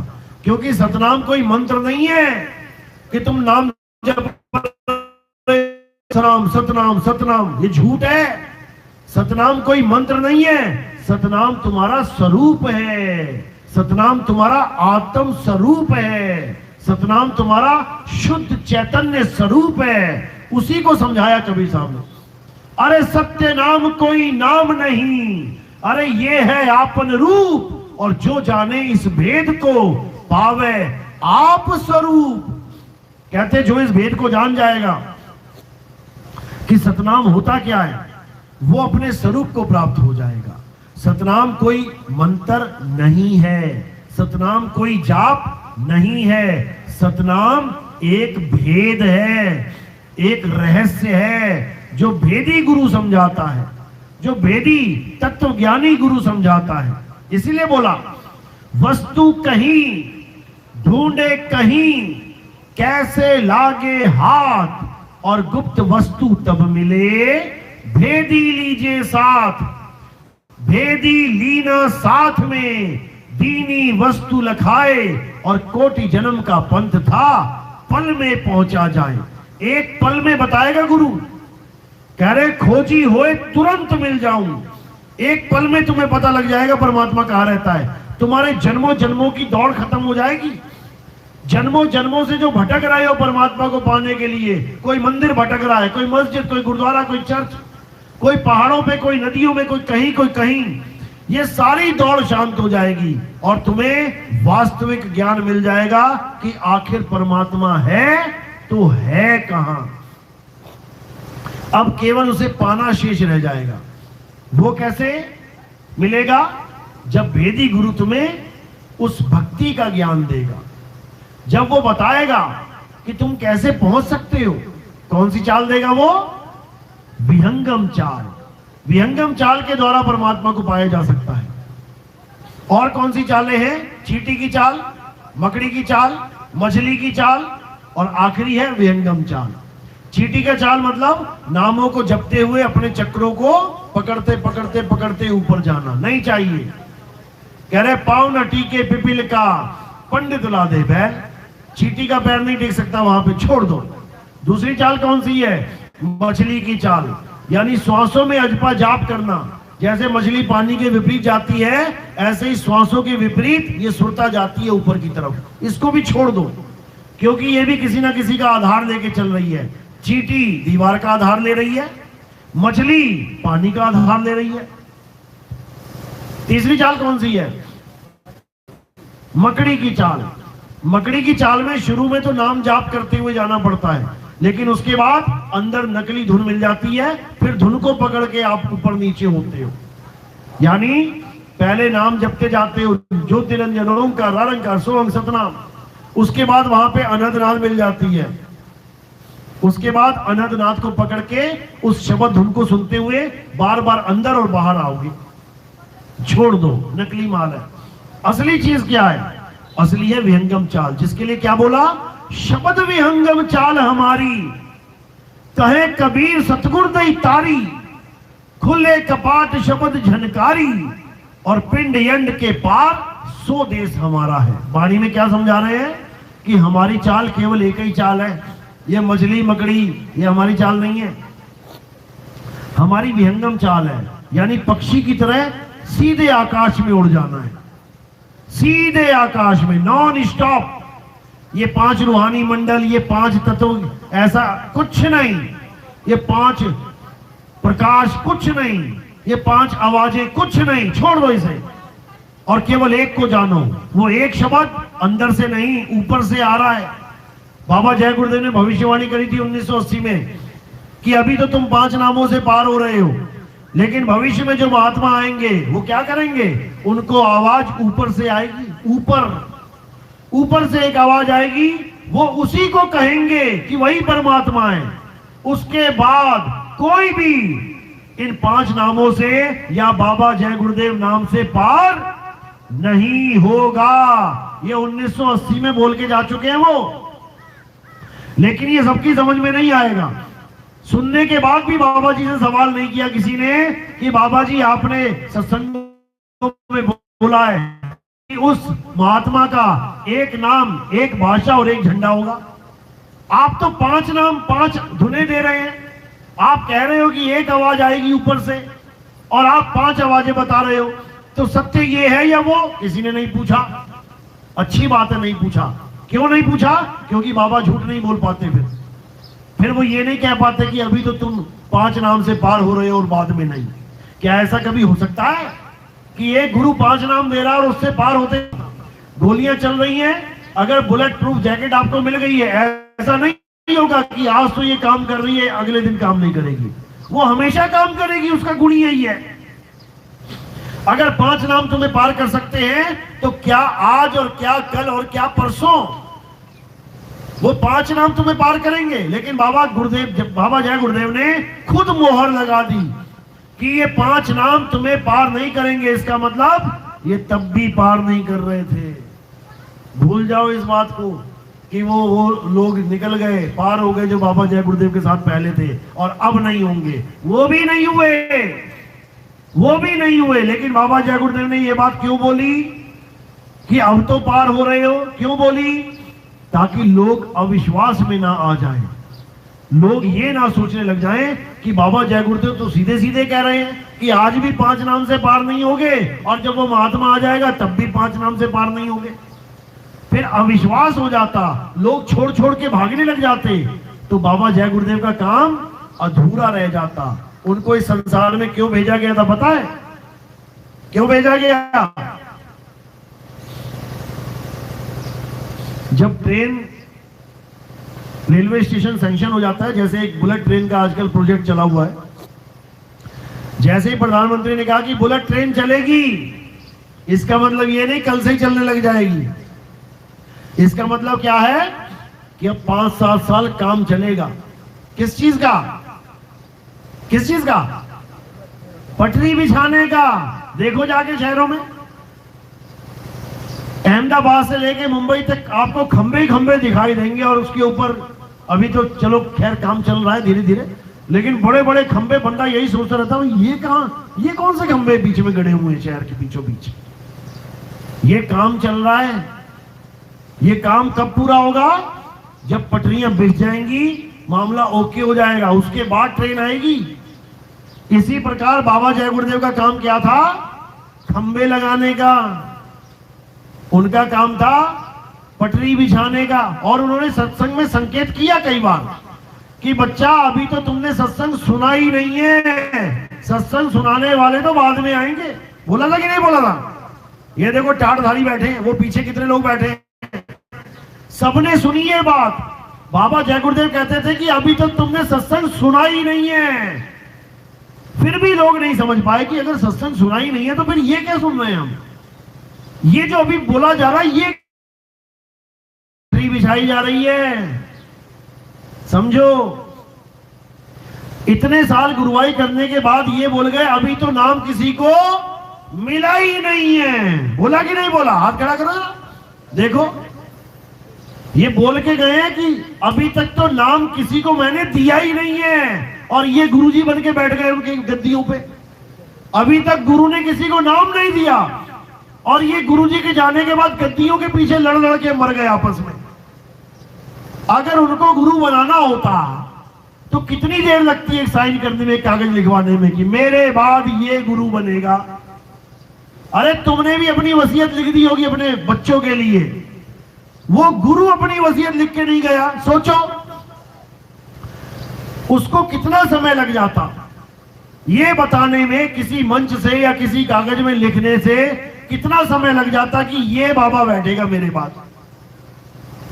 क्योंकि सतनाम कोई मंत्र नहीं है कि तुम नाम जप सतनाम सतनाम सतनाम, ये झूठ है। सतनाम कोई मंत्र नहीं है, सतनाम तुम्हारा स्वरूप है, सतनाम तुम्हारा आत्म स्वरूप है, सतनाम तुम्हारा शुद्ध चैतन्य स्वरूप है। उसी को समझाया कबीर साहब ने। अरे सत्य नाम कोई नाम नहीं, अरे ये है आपन रूप, और जो जाने इस भेद को पावे आप स्वरूप। कहते जो इस भेद को जान जाएगा कि सतनाम होता क्या है, वो अपने स्वरूप को प्राप्त हो जाएगा। सतनाम कोई मंत्र नहीं है, सतनाम कोई जाप नहीं है, सतनाम एक भेद है, एक रहस्य है जो भेदी गुरु समझाता है, जो भेदी तत्वज्ञानी गुरु समझाता है। इसीलिए बोला वस्तु कहीं ढूंढे कहीं, कैसे लागे हाथ, और गुप्त वस्तु तब मिले भेदी लीजिए साथ, भेदी लीना साथ में, दीनी वस्तु लखाए, और कोटि जन्म का पंथ था, पल में पहुंचा जाए। एक पल में बताएगा गुरु, कह रहे खोजी होए तुरंत मिल जाऊं। एक पल में तुम्हें पता लग जाएगा परमात्मा कहां रहता है। तुम्हारे जन्मों जन्मों की दौड़ खत्म हो जाएगी। जन्मों जन्मों से जो भटक रहे हो परमात्मा को पाने के लिए, कोई मंदिर भटक रहा है, कोई मस्जिद, कोई गुरुद्वारा, कोई चर्च, कोई पहाड़ों पे, कोई नदियों में, कोई कहीं, ये सारी दौड़ शांत हो जाएगी और तुम्हें वास्तविक ज्ञान मिल जाएगा कि आखिर परमात्मा है तो है कहां। अब केवल उसे पाना शेष रह जाएगा। वो कैसे मिलेगा? जब भेदी गुरु तुम्हें उस भक्ति का ज्ञान देगा, जब वो बताएगा कि तुम कैसे पहुंच सकते हो। कौन सी चाल देगा वो? विहंगम चाल। विहंगम चाल के द्वारा परमात्मा को पाया जा सकता है। और कौन सी चालें हैं? चींटी की चाल, मकड़ी की चाल, मछली की चाल, और आखिरी है विहंगम चाल। चींटी का चाल मतलब नामों को जपते हुए अपने चक्रों को पकड़ते पकड़ते पकड़ते ऊपर जाना नहीं चाहिए। कह रहे पाँव न टीके पिपील का, पंडित ला दे बैल। चींटी का पैर नहीं टेक सकता, वहां पे छोड़ दो। दूसरी चाल कौन सी है? मछली की चाल, यानी श्वासों में अजपा जाप करना। जैसे मछली पानी के विपरीत जाती है, ऐसे ही श्वासों के विपरीत ये सुरता जाती है ऊपर की तरफ। इसको भी छोड़ दो, क्योंकि ये भी किसी ना किसी का आधार लेके चल रही है। चींटी दीवार का आधार ले रही है, मछली पानी का आधार ले रही है। तीसरी चाल कौन सी है? मकड़ी की चाल। मकड़ी की चाल में शुरू में तो नाम जाप करते हुए जाना पड़ता है, लेकिन उसके बाद अंदर नकली धुन मिल जाती है, फिर धुन को पकड़ के आप ऊपर नीचे होते हो। यानी पहले नाम जपते जाते हो, ज्योतिरंजन ओंकार रंकार सोहम सतनाम। उसके बाद वहां पे अनहदनाद मिल जाती है। उसके बाद अनहदनाद को पकड़ के उस शब्द धुन को सुनते हुए बार बार अंदर और बाहर आओगे। छोड़ दो, नकली माल है। असली चीज क्या है? असली है विहंगम चाल, जिसके लिए क्या बोला? शब्द विहंगम चाल हमारी, कहे कबीर सतगुर दई तारी, खुले कपाट शब्द झनकारी, और पिंड यंड के पार सो देश हमारा है। वाणी में क्या समझा रहे हैं? कि हमारी चाल केवल एक ही चाल है। ये मछली मकड़ी ये हमारी चाल नहीं है, हमारी विहंगम चाल है। यानी पक्षी की तरह सीधे आकाश में उड़ जाना है, सीधे आकाश में, नॉन स्टॉप। ये 5 रूहानी मंडल, ये 5 तत्व, ऐसा कुछ नहीं। ये 5 प्रकाश कुछ नहीं, ये 5 आवाजें कुछ नहीं। छोड़ दो इसे और केवल एक को जानो। वो एक शब्द अंदर से नहीं, ऊपर से आ रहा है। बाबा जय गुरुदेव ने भविष्यवाणी करी थी 1980 में कि अभी तो तुम 5 नामों से पार हो रहे हो, लेकिन भविष्य में जो महात्मा आएंगे वो क्या करेंगे? उनको आवाज ऊपर से आएगी, ऊपर से एक आवाज आएगी, वो उसी को कहेंगे कि वही परमात्मा है। उसके बाद कोई भी इन 5 नामों से या बाबा जय गुरुदेव नाम से पार नहीं होगा। ये 1980 में बोल के जा चुके हैं वो, लेकिन ये सबकी समझ में नहीं आएगा। सुनने के बाद भी बाबा जी से सवाल नहीं किया किसी ने कि बाबा जी आपने सत्संग में बोला है कि उस महात्मा का एक नाम, एक भाषा और एक झंडा होगा। आप तो 5 नाम 5 धुने दे रहे हैं। आप कह रहे हो कि एक आवाज आएगी ऊपर से और आप 5 आवाजें बता रहे हो। तो सत्य ये है या वो? किसी ने नहीं पूछा। अच्छी बात है, नहीं पूछा। क्यों नहीं पूछा? क्योंकि बाबा झूठ नहीं बोल पाते। फिर वो ये नहीं कह पाते कि अभी तो तुम 5 नाम से पार हो रहे हो और बाद में नहीं। क्या ऐसा कभी हो सकता है कि एक गुरु 5 नाम दे रहा है और उससे पार होते? गोलियां चल रही हैं, अगर बुलेट प्रूफ जैकेट आपको मिल गई है, ऐसा नहीं होगा कि आज तो ये काम कर रही है अगले दिन काम नहीं करेगी। वो हमेशा काम करेगी, उसका गुण यही है। अगर 5 नाम तुम्हें पार कर सकते हैं तो क्या आज और क्या कल और क्या परसों वो 5 नाम तुम्हें पार करेंगे। लेकिन बाबा जय गुरुदेव ने खुद मोहर लगा दी कि ये 5 नाम तुम्हें पार नहीं करेंगे। इसका मतलब ये तब भी पार नहीं कर रहे थे। भूल जाओ इस बात को कि वो लोग निकल गए, पार हो गए जो बाबा जय गुरुदेव के साथ पहले थे और अब नहीं होंगे, वो भी नहीं हुए, वो भी नहीं हुए। लेकिन बाबा जय गुरुदेव ने ये बात क्यों बोली कि अब तो पार हो रहे हो? क्यों बोली? ताकि लोग अविश्वास में ना आ जाएं, लोग ये ना सोचने लग जाएं कि बाबा जय गुरुदेव तो सीधे सीधे कह रहे हैं कि आज भी 5 नाम से पार नहीं होगे, और जब वो महात्मा आ जाएगा तब भी 5 नाम से पार नहीं होंगे। फिर अविश्वास हो जाता, लोग छोड़ छोड़ के भागने लग जाते, तो बाबा जय गुरुदेव का काम अधूरा रह जाता। उनको इस संसार में क्यों भेजा गया था पता है? क्यों भेजा गया? जब ट्रेन रेलवे स्टेशन सैंक्शन हो जाता है, जैसे एक बुलेट ट्रेन का आजकल प्रोजेक्ट चला हुआ है, जैसे ही प्रधानमंत्री ने कहा कि बुलेट ट्रेन चलेगी, इसका मतलब ये नहीं कल से ही चलने लग जाएगी। इसका मतलब क्या है कि अब 5-7 साल काम चलेगा। किस चीज का? किस चीज का? पटरी बिछाने का। देखो जाके शहरों में, अहमदाबाद से लेके मुंबई तक आपको खंबे ही खंबे दिखाई देंगे, और उसके ऊपर अभी तो चलो खैर काम चल रहा है धीरे धीरे, लेकिन बड़े बड़े खंबे, बंदा यही सोचता रहता है ये कहां, ये कौन से खंबे बीच में गड़े हुए हैं शहर के बीचों बीच। ये काम चल रहा है। ये काम कब पूरा होगा? जब पटरियां बिछ जाएंगी, मामला ओके हो जाएगा, उसके बाद ट्रेन आएगी। इसी प्रकार बाबा जय गुरुदेव का काम क्या था? खंबे लगाने का। उनका काम था पटरी बिछाने का। और उन्होंने सत्संग में संकेत किया कई बार कि बच्चा अभी तो तुमने सत्संग सुना ही नहीं है, सत्संग सुनाने वाले तो बाद में आएंगे। बोला था कि नहीं बोला था? ये देखो टाटधारी बैठे हैं, वो पीछे कितने लोग बैठे हैं, सबने सुनी ये बात। बाबा जय गुरुदेव कहते थे कि अभी तक तुमने सत्संग सुना ही नहीं है। फिर भी लोग नहीं समझ पाए कि अगर सत्संग सुना ही नहीं है तो फिर ये क्या सुन रहे हैं हम? ये जो अभी बोला जा रहा है ये बिछाई जा रही है। समझो, इतने साल गुरुवाई करने के बाद ये बोल गए अभी तो नाम किसी को मिला ही नहीं है। बोला कि नहीं बोला? हाथ खड़ा करो। देखो, ये बोल के गए हैं कि अभी तक तो नाम किसी को मैंने दिया ही नहीं है, और ये गुरुजी बन के बैठ गए उनके गद्दियों पे। अभी तक गुरु ने किसी को नाम नहीं दिया, और ये गुरुजी के जाने के बाद गद्दियों के पीछे लड़ लड़ के मर गए आपस में। अगर उनको गुरु बनाना होता तो कितनी देर लगती है साइन करने में, कागज लिखवाने में कि मेरे बाद ये गुरु बनेगा। अरे तुमने भी अपनी वसीयत लिख दी होगी अपने बच्चों के लिए, वो गुरु अपनी वसीयत लिख के नहीं गया। सोचो उसको कितना समय लग जाता ये बताने में, किसी मंच से या किसी कागज में लिखने से कितना समय लग जाता कि ये बाबा बैठेगा मेरे बाद।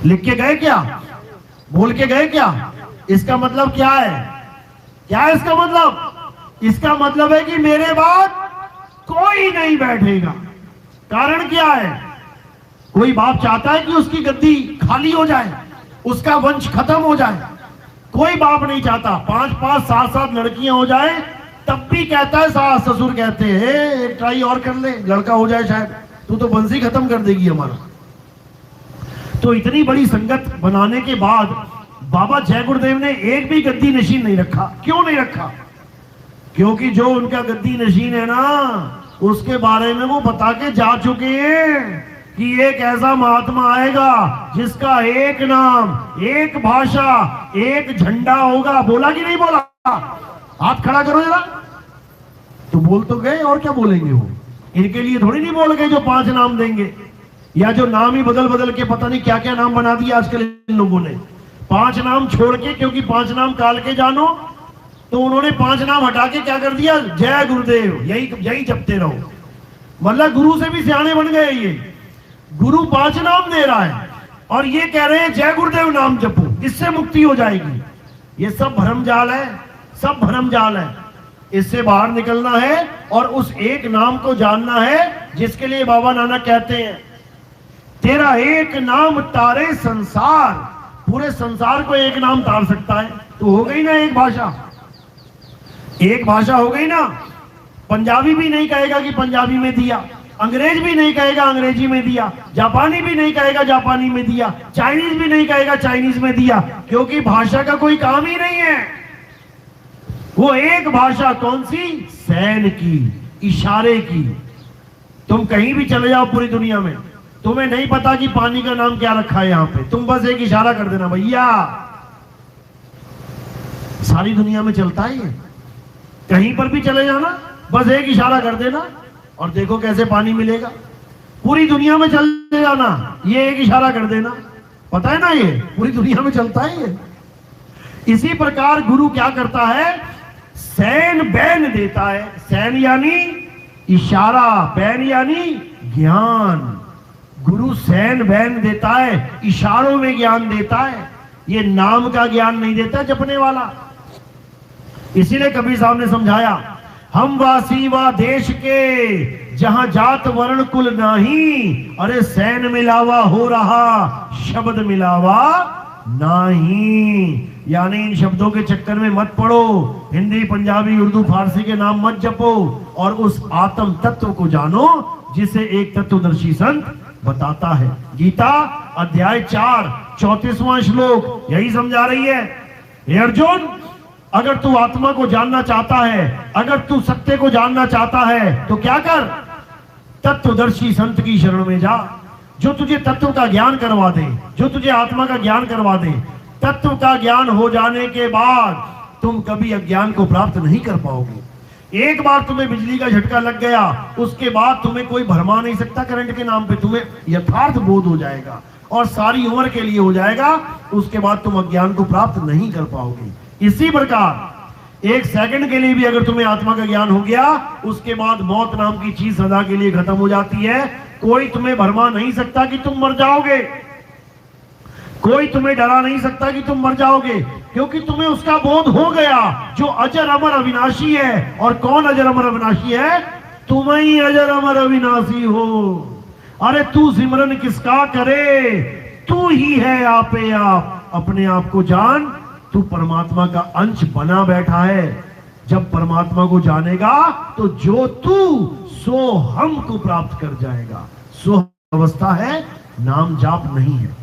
लिख के गए क्या? बोल के गए क्या? इसका मतलब क्या है? क्या है इसका मतलब? इसका मतलब है कि मेरे बाद कोई नहीं बैठेगा। कारण क्या है? कोई बाप चाहता है कि उसकी गद्दी खाली हो जाए, उसका वंश खत्म हो जाए? कोई बाप नहीं चाहता। 5-5, 7-7 लड़कियां हो जाए तब भी कहता है, सास ससुर कहते हैं एक ट्राई और कर ले, लड़का हो जाए शायद, तू तो वंश खत्म कर देगी हमारा। तो इतनी बड़ी संगत बनाने के बाद बाबा जय गुरुदेव ने एक भी गद्दी नशीन नहीं रखा। क्यों नहीं रखा? क्योंकि जो उनका गद्दी नशीन है ना, उसके बारे में वो बता के जा चुके हैं कि एक ऐसा महात्मा आएगा जिसका एक नाम, एक भाषा, एक झंडा होगा। बोला कि नहीं बोला? हाथ खड़ा करो जरा। तो बोल तो गए, और क्या बोलेंगे वो? इनके लिए थोड़ी नहीं बोल गए जो 5 नाम देंगे, या जो नाम ही बदल बदल के पता नहीं क्या क्या नाम बना दिया आजकल इन लोगों ने। 5 नाम छोड़ के, क्योंकि 5 नाम काल के जानो, तो उन्होंने 5 नाम हटा के क्या कर दिया? जय गुरुदेव, यही जपते रहो। मतलब गुरु से भी सियाने बन गए ये। गुरु 5 नाम दे रहा है और ये कह रहे हैं जय गुरुदेव नाम जपो, इससे मुक्ति हो जाएगी। ये सब भरमजाल है, सब भरमजाल है। इससे बाहर निकलना है और उस एक नाम को जानना है जिसके लिए बाबा नानक कहते हैं तेरा एक नाम तारे संसार। पूरे संसार को एक नाम तार सकता है। तो हो गई ना एक भाषा, एक भाषा हो गई ना। पंजाबी भी नहीं कहेगा कि पंजाबी में दिया, अंग्रेज भी नहीं कहेगा अंग्रेजी में दिया, जापानी भी नहीं कहेगा जापानी में दिया, चाइनीज भी नहीं कहेगा चाइनीज में दिया, क्योंकि भाषा का कोई काम ही नहीं है। वो एक भाषा कौन सी? सैन की, इशारे की। तुम कहीं भी चले जाओ पूरी दुनिया में, तुम्हें नहीं पता कि पानी का नाम क्या रखा है यहां पे, तुम बस एक इशारा कर देना भैया। सारी दुनिया में चलता है ये। कहीं पर भी चले जाना, बस एक इशारा कर देना और देखो कैसे पानी मिलेगा। पूरी दुनिया में चले जाना, ये एक इशारा कर देना, पता है ना, ये पूरी दुनिया में चलता है ये। इसी प्रकार गुरु क्या करता है? सैन बैन देता है। सैन यानी इशारा, बैन यानी ज्ञान। गुरु सैन बैन देता है, इशारों में ज्ञान देता है। ये नाम का ज्ञान नहीं देता जपने वाला। इसीलिए कबीर साहब ने समझाया, हम वासी वा देश के जहां जात वर्ण कुल नाही, अरे सैन मिलावा हो रहा शब्द मिलावा नहीं। यानी इन शब्दों के चक्कर में मत पड़ो, हिंदी पंजाबी उर्दू फारसी के नाम मत जपो, और उस आत्म तत्व को जानो जिसे एक तत्वदर्शी संत बताता है। गीता अध्याय 4 34वां श्लोक यही समझा रही है। हे अर्जुन, अगर तू आत्मा को जानना चाहता है, अगर तू सत्य को जानना चाहता है, तो क्या कर? तत्वदर्शी संत की शरण में जा, जो तुझे तत्व का ज्ञान करवा दे, जो तुझे आत्मा का ज्ञान करवा दे। तत्व का ज्ञान हो जाने के बाद तुम कभी अज्ञान को प्राप्त नहीं कर पाओगे। एक बार तुम्हें बिजली का झटका लग गया, उसके बाद तुम्हें कोई भरमा नहीं सकता करंट के नाम पे। तुम्हें यथार्थ बोध हो जाएगा और सारी उम्र के लिए हो जाएगा। उसके बाद तुम अज्ञान को प्राप्त नहीं कर पाओगे। इसी प्रकार एक सेकंड के लिए भी अगर तुम्हें आत्मा का ज्ञान हो गया, उसके बाद मौत नाम की चीज सदा के लिए खत्म हो जाती है। कोई तुम्हें भरमा नहीं सकता कि तुम मर जाओगे, कोई तुम्हें डरा नहीं सकता कि तुम मर जाओगे, क्योंकि तुम्हें उसका बोध हो गया जो अजर अमर अविनाशी है। और कौन अजर अमर अविनाशी है? तुम ही अजर अमर अविनाशी हो। अरे तू सिमरन किसका करे, तू ही है आपे आप। अपने आप को जान, तू परमात्मा का अंश बना बैठा है। जब परमात्मा को जानेगा तो जो तू सो हम को प्राप्त कर जाएगा। सो अवस्था है, नाम जाप नहीं है।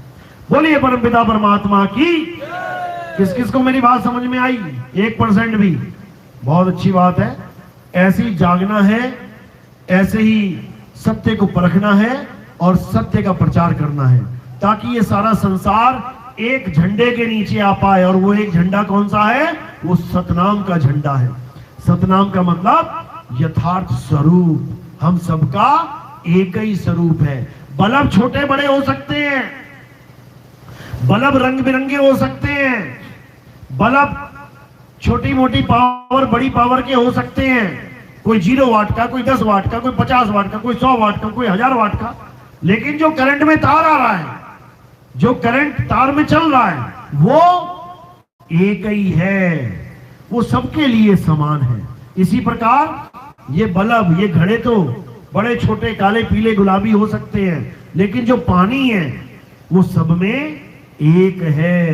बोलिए परमपिता परमात्मा की। किस किस को मेरी बात समझ में आई? 1% भी, बहुत अच्छी बात है। ऐसे ही जागना है, ऐसे ही सत्य को परखना है और सत्य का प्रचार करना है, ताकि ये सारा संसार एक झंडे के नीचे आ पाए। और वो एक झंडा कौन सा है? वो सतनाम का झंडा है। सतनाम का मतलब यथार्थ स्वरूप। हम सबका एक ही स्वरूप है। बल्ब छोटे बड़े हो सकते हैं, बल्ब रंग बिरंगे हो सकते हैं, बल्ब छोटी मोटी पावर बड़ी पावर के हो सकते हैं। कोई 0 वाट का, कोई 10 वाट का, कोई 50 वाट का, कोई 100 वाट का, कोई 1000 वाट का। लेकिन जो करंट में तार आ रहा है, जो करंट तार में चल रहा है, वो एक ही है, वो सबके लिए समान है। इसी प्रकार ये बल्ब, ये घड़े तो बड़े छोटे काले पीले गुलाबी हो सकते हैं, लेकिन जो पानी है वो सब में एक है।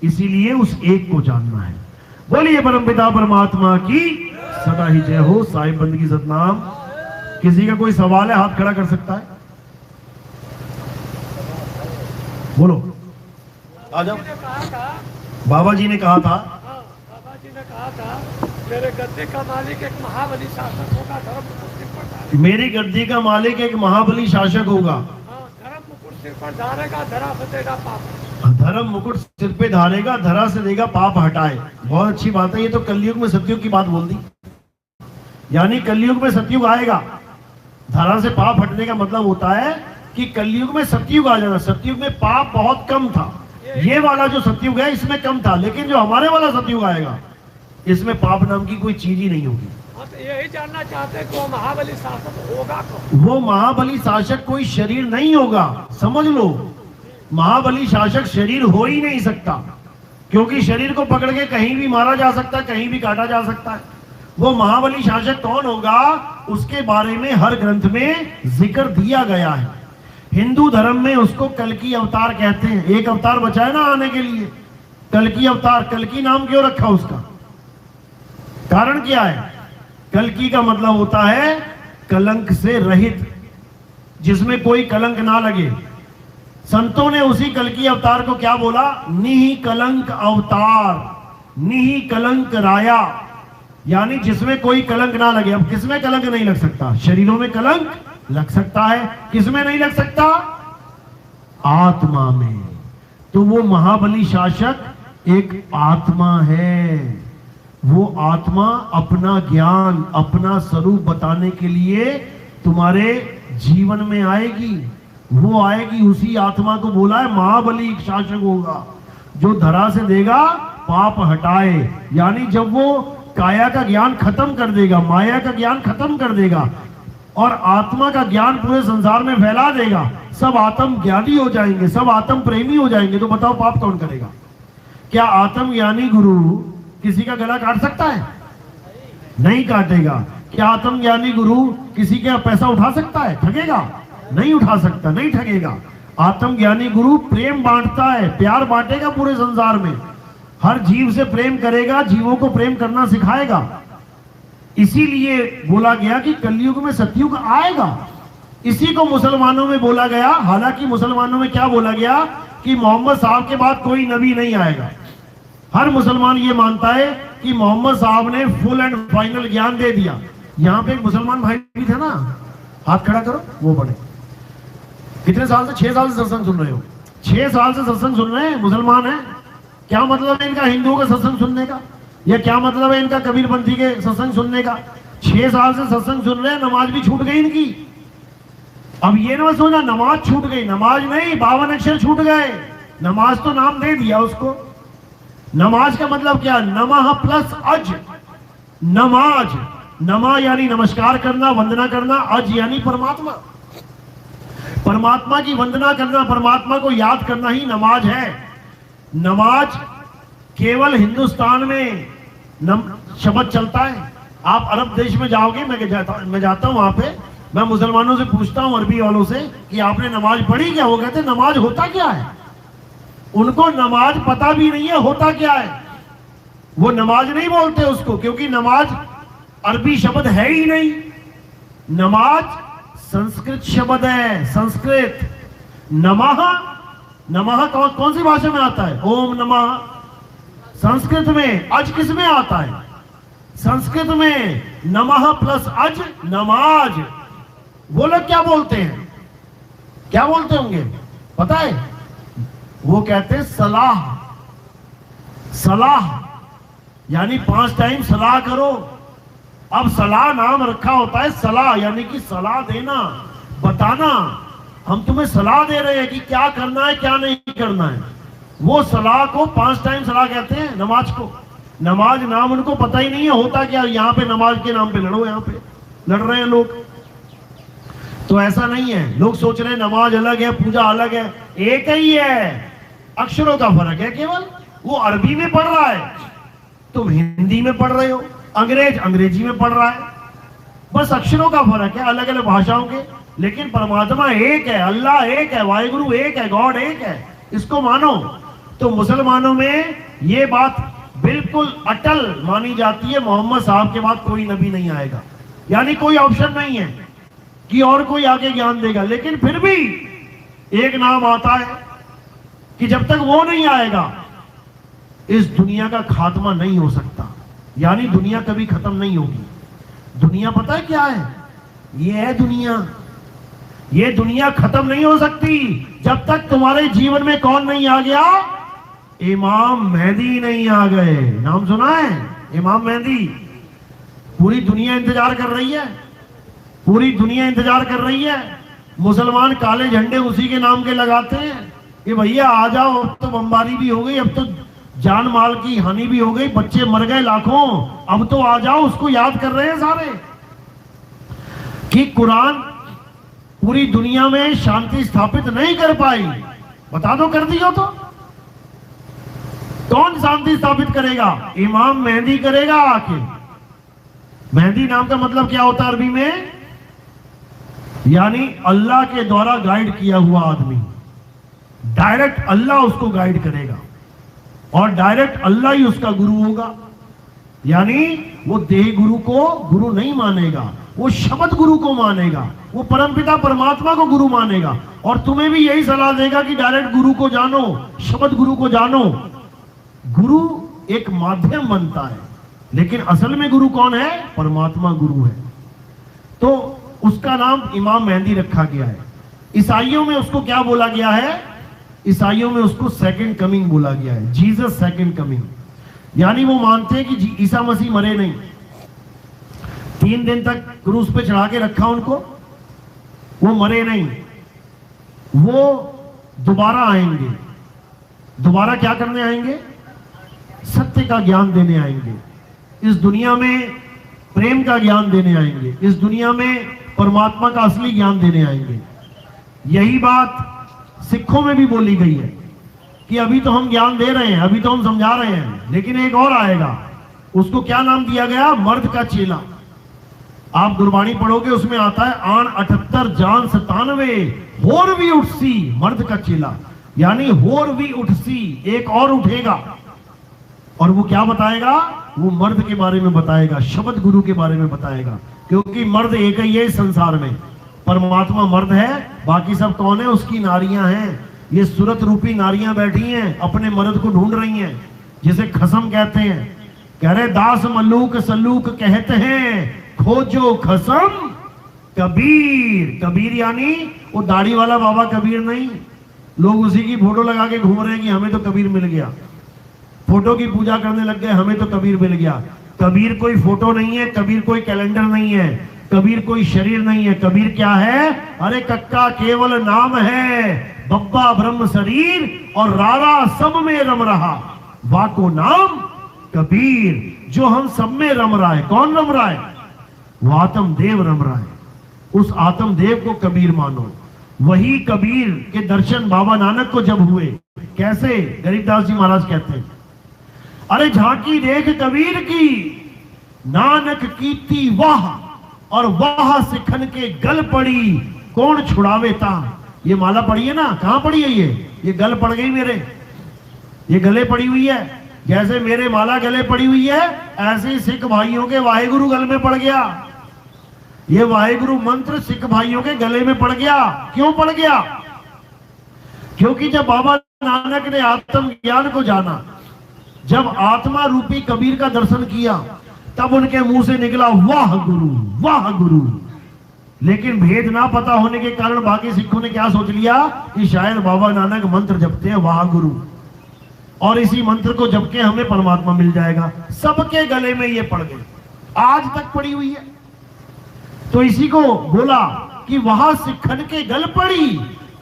इसीलिए उस एक को जानना है। बोलिए परमपिता परमात्मा की सदा ही जय हो। साहिब बंदगी सतनाम। किसी का कोई सवाल है, हाथ खड़ा कर सकता है, बोलो, आ जाओ। बाबा जी ने कहा था, बाबा जी ने कहा था, मेरे गद्दे का मालिक एक महाबली शासक होगा, धर्म मुकुट सिर पर धारेगा। मेरी गद्दी का मालिक एक महाबली शासक होगा, धर्म मुकुट सिर पर धारेगा, धरा से देगा पाप। धर्म मुकुट सिर पे धारेगा, धरा से देगा पाप हटाए। बहुत अच्छी बात है। ये तो कलयुग में सतयुग की बात बोल दी। यानी कलयुग में सतयुग आएगा। धरा से पाप हटने का मतलब होता है कि कलयुग में सतयुग आ जाना। सतयुग में पाप बहुत कम था, ये वाला जो सतयुग है इसमें कम था, लेकिन जो हमारे वाला सतयुग आएगा इसमें पाप नाम की कोई चीज ही नहीं होगी। तो यही जानना चाहते हैं कि वो महाबली शासक होगा कौन? वो महाबली शासक कोई शरीर नहीं होगा, समझ लो। महाबली शासक शरीर हो ही नहीं सकता, क्योंकि शरीर को पकड़ के कहीं भी मारा जा सकता है, कहीं भी काटा जा सकता है। वो महाबली शासक कौन होगा, उसके बारे में हर ग्रंथ में जिक्र दिया गया है। हिंदू धर्म में उसको कल्कि अवतार कहते हैं। एक अवतार बचा है ना आने के लिए, कल्कि अवतार। कल्कि नाम क्यों रखा उसका? कारण क्या है? कल्कि का मतलब होता है कलंक से रहित, जिसमें कोई कलंक ना लगे। संतों ने उसी कल्कि अवतार को क्या बोला? निहि कलंक अवतार, निहि कलंक राया, यानी जिसमें कोई कलंक ना लगे। अब किसमें कलंक नहीं लग सकता? शरीरों में कलंक लग सकता है, किसमें नहीं लग सकता? आत्मा में। तो वो महाबली शासक एक आत्मा है। वो आत्मा अपना ज्ञान, अपना स्वरूप बताने के लिए तुम्हारे जीवन में आएगी। वो आएगी, उसी आत्मा को बोला है महाबली एक शासक होगा जो धरा से देगा पाप हटाए। यानी जब वो काया का ज्ञान खत्म कर देगा, माया का ज्ञान खत्म कर देगा और आत्मा का ज्ञान पूरे संसार में फैला देगा, सब आत्म ज्ञानी हो जाएंगे, सब आत्म प्रेमी हो जाएंगे। तो बताओ पाप कौन करेगा? क्या आत्म ज्ञानी गुरु किसी का गला काट सकता है? नहीं काटेगा। क्या आत्म ज्ञानी गुरु किसी का पैसा उठा सकता है? ठगेगा? नहीं उठा सकता, नहीं ठगेगा। आत्म ज्ञानी गुरु प्रेम बांटता है, प्यार बांटेगा पूरे संसार में, हर जीव से प्रेम करेगा, जीवों को प्रेम करना सिखाएगा। इसीलिए बोला गया कि कलयुग में सतयुग आएगा। इसी को मुसलमानों में बोला गया। हालांकि मुसलमानों में क्या बोला गया कि मोहम्मद साहब के बाद कोई नबी नहीं आएगा। हर मुसलमान ये मानता है कि मोहम्मद साहब ने फुल एंड फाइनल ज्ञान दे दिया। यहाँ पे एक मुसलमान भाई भी थे ना, हाथ खड़ा करो, वो पढ़े। कितने साल से? 6 साल से सत्संग सुन रहे हो? 6 साल से सत्संग सुन रहे हैं, मुसलमान है। क्या मतलब है इनका हिंदुओं का सत्संग सुनने का? या क्या मतलब है इनका कबीरपंथी के सत्संग सुनने का? 6 साल से सत्संग सुन रहे हैं, नमाज भी छूट गई इनकी। अब ये ना सोचना नमाज छूट गई, नमाज नहीं, 52 अक्षर छूट गए। नमाज तो नाम दे दिया उसको। नमाज का मतलब क्या? नमः प्लस अज, नमाज। नमा यानी नमस्कार करना, वंदना करना, अज यानी परमात्मा। परमात्मा की वंदना करना, परमात्मा को याद करना ही नमाज है। नमाज केवल हिंदुस्तान में शब्द चलता है। आप अरब देश में जाओगे, मैं जाता हूं वहां पे, मैं मुसलमानों से पूछता हूं, अरबी वालों से, कि आपने नमाज पढ़ी क्या? वो कहते नमाज होता क्या है? उनको नमाज पता भी नहीं है होता क्या है। वो नमाज नहीं बोलते उसको, क्योंकि नमाज अरबी शब्द है ही नहीं। नमाज संस्कृत शब्द है, संस्कृत। नमः, नमः कौन सी भाषा में आता है? ओम नमः संस्कृत में। अज किस में आता है? संस्कृत में। नमः प्लस अज नमाज। वो लोग क्या बोलते हैं? क्या बोलते होंगे पता है? वो कहते हैं सलाह। सलाह यानी 5 टाइम सलाह करो। अब सलाह नाम रखा होता है, सलाह यानी कि सलाह देना, बताना। हम तुम्हें सलाह दे रहे हैं कि क्या करना है, क्या नहीं करना है। वो सलाह को 5 टाइम सलाह कहते हैं नमाज को। नमाज नाम उनको पता ही नहीं है होता क्या। यहाँ पे नमाज के नाम पे लड़ो, यहाँ पे लड़ रहे हैं लोग। तो ऐसा नहीं है। लोग सोच रहे हैं नमाज अलग है, पूजा अलग है। एक ही है, अक्षरों का फर्क है केवल। वो अरबी में पढ़ रहा है, तुम हिंदी में पढ़ रहे हो, अंग्रेज अंग्रेजी में पढ़ रहा है। बस अक्षरों का फर्क है, अलग अलग भाषाओं के। लेकिन परमात्मा एक है, अल्लाह एक है, वाहिगुरु एक है, गॉड एक है। इसको मानो। तो मुसलमानों में ये बात बिल्कुल अटल मानी जाती है, मोहम्मद साहब के बाद कोई नबी नहीं आएगा। यानी कोई ऑप्शन नहीं है कि और कोई आगे ज्ञान देगा। लेकिन फिर भी एक नाम आता है कि जब तक वो नहीं आएगा इस दुनिया का खात्मा नहीं हो सकता। यानी दुनिया कभी खत्म नहीं होगी। दुनिया पता है क्या है? ये है दुनिया। ये दुनिया खत्म नहीं हो सकती जब तक तुम्हारे जीवन में कौन नहीं आ गया? इमाम मेहदी नहीं आ गए। नाम सुना है? इमाम मेहदी। पूरी दुनिया इंतजार कर रही है, पूरी दुनिया इंतजार कर रही है। मुसलमान काले झंडे उसी के नाम के लगाते हैं कि भैया आ जाओ, अब तो बमबारी भी हो गई, अब तो जान माल की हानि भी हो गई, बच्चे मर गए लाखों, अब तो आ जाओ। उसको याद कर रहे हैं सारे कि कुरान पूरी दुनिया में शांति स्थापित नहीं कर पाई। बता दो कर दियो तो कौन शांति स्थापित करेगा? इमाम मेहदी करेगा आके। मेहदी नाम का मतलब क्या होता है अरबी में? यानी अल्लाह के द्वारा गाइड किया हुआ आदमी। डायरेक्ट अल्लाह उसको गाइड करेगा और डायरेक्ट अल्लाह ही उसका गुरु होगा। यानी वो देह गुरु को गुरु नहीं मानेगा, वो शब्द गुरु को मानेगा, वो परमपिता परमात्मा को गुरु मानेगा। और तुम्हें भी यही सलाह देगा कि डायरेक्ट गुरु को जानो, शब्द गुरु को जानो। गुरु एक माध्यम बनता है, लेकिन असल में गुरु कौन है? परमात्मा गुरु है। तो उसका नाम इमाम मेहंदी रखा गया है। ईसाइयों में उसको क्या बोला गया है? ईसाइयों में उसको सेकंड कमिंग बोला गया है, जीसस सेकंड कमिंग। यानी वो मानते हैं कि ईसा मसीह मरे नहीं, 3 दिन तक क्रूस पे चढ़ा के रखा उनको, वो मरे नहीं, वो दोबारा आएंगे। दोबारा क्या करने आएंगे? सत्य का ज्ञान देने आएंगे। इस दुनिया में प्रेम का ज्ञान देने आएंगे, इस दुनिया में परमात्मा का असली ज्ञान देने आएंगे। यही बात सिखों में भी बोली गई है कि अभी तो हम ज्ञान दे रहे हैं, अभी तो हम समझा रहे हैं, लेकिन एक और आएगा। उसको क्या नाम दिया गया? मर्द का चेला। आप गुरबाणी पढ़ोगे, उसमें आता है आन 78 जान 97 होर भी उठसी, मर्द का चेला। यानी होर भी उठसी, एक और उठेगा। और वो क्या बताएगा? वो मर्द के बारे में बताएगा, शब्द गुरु के बारे में बताएगा। क्योंकि मर्द एक ही है इस संसार में, परमात्मा मर्द है, बाकी सब कौन है? उसकी नारियां हैं। ये सूरत रूपी नारियां बैठी हैं, अपने मर्द को ढूंढ रही हैं, जिसे खसम कहते हैं। कह रहे दास मल्लूक सल्लूक कहते हैं, खोजो खसम कबीर। कबीर यानी वो दाढ़ी वाला बाबा कबीर नहीं। लोग उसी की फोटो लगा के घूम रहे हैं कि हमें तो कबीर मिल गया, फोटो की पूजा करने लग गए, हमें तो कबीर मिल गया। कबीर कोई फोटो नहीं है, कबीर कोई कैलेंडर नहीं है, कबीर कोई शरीर नहीं है। कबीर क्या है? अरे कक्का केवल नाम है, बब्बा ब्रह्म शरीर और रारा सब में रम रहा, वाको नाम कबीर। जो हम सब में रम रहा है, कौन रम रहा है? वो आत्म देव रम रहा है। उस आत्म देव को कबीर मानो। वही कबीर के दर्शन बाबा नानक को जब हुए, कैसे? गरीबदास जी महाराज कहते हैं, अरे झांकी देख कबीर की, नानक कीती वाह, और वाह सिखन के गल पड़ी, कौन छुड़ावे ता। ये माला पड़ी है ना, कहां पड़ी है? ये गल पड़ गई मेरे, ये गले पड़ी हुई है। जैसे मेरे माला गले पड़ी हुई है, ऐसे ही सिख भाइयों के वाहेगुरु गल में पड़ गया। ये वाहेगुरु मंत्र सिख भाइयों के गले में पड़ गया। क्यों पड़ गया? क्योंकि जब बाबा नानक ने आत्म ज्ञान को जाना, जब आत्मा रूपी कबीर का दर्शन किया, तब उनके मुंह से निकला वाह गुरु, वाह गुरु। लेकिन भेद ना पता होने के कारण बाकी सिखों ने क्या सोच लिया कि शायद बाबा नानक मंत्र जपते हैं वाह गुरु, और इसी मंत्र को जप के हमें परमात्मा मिल जाएगा। सबके गले में ये पड़ गई, आज तक पड़ी हुई है। तो इसी को बोला कि वहां सिखन के गल पड़ी,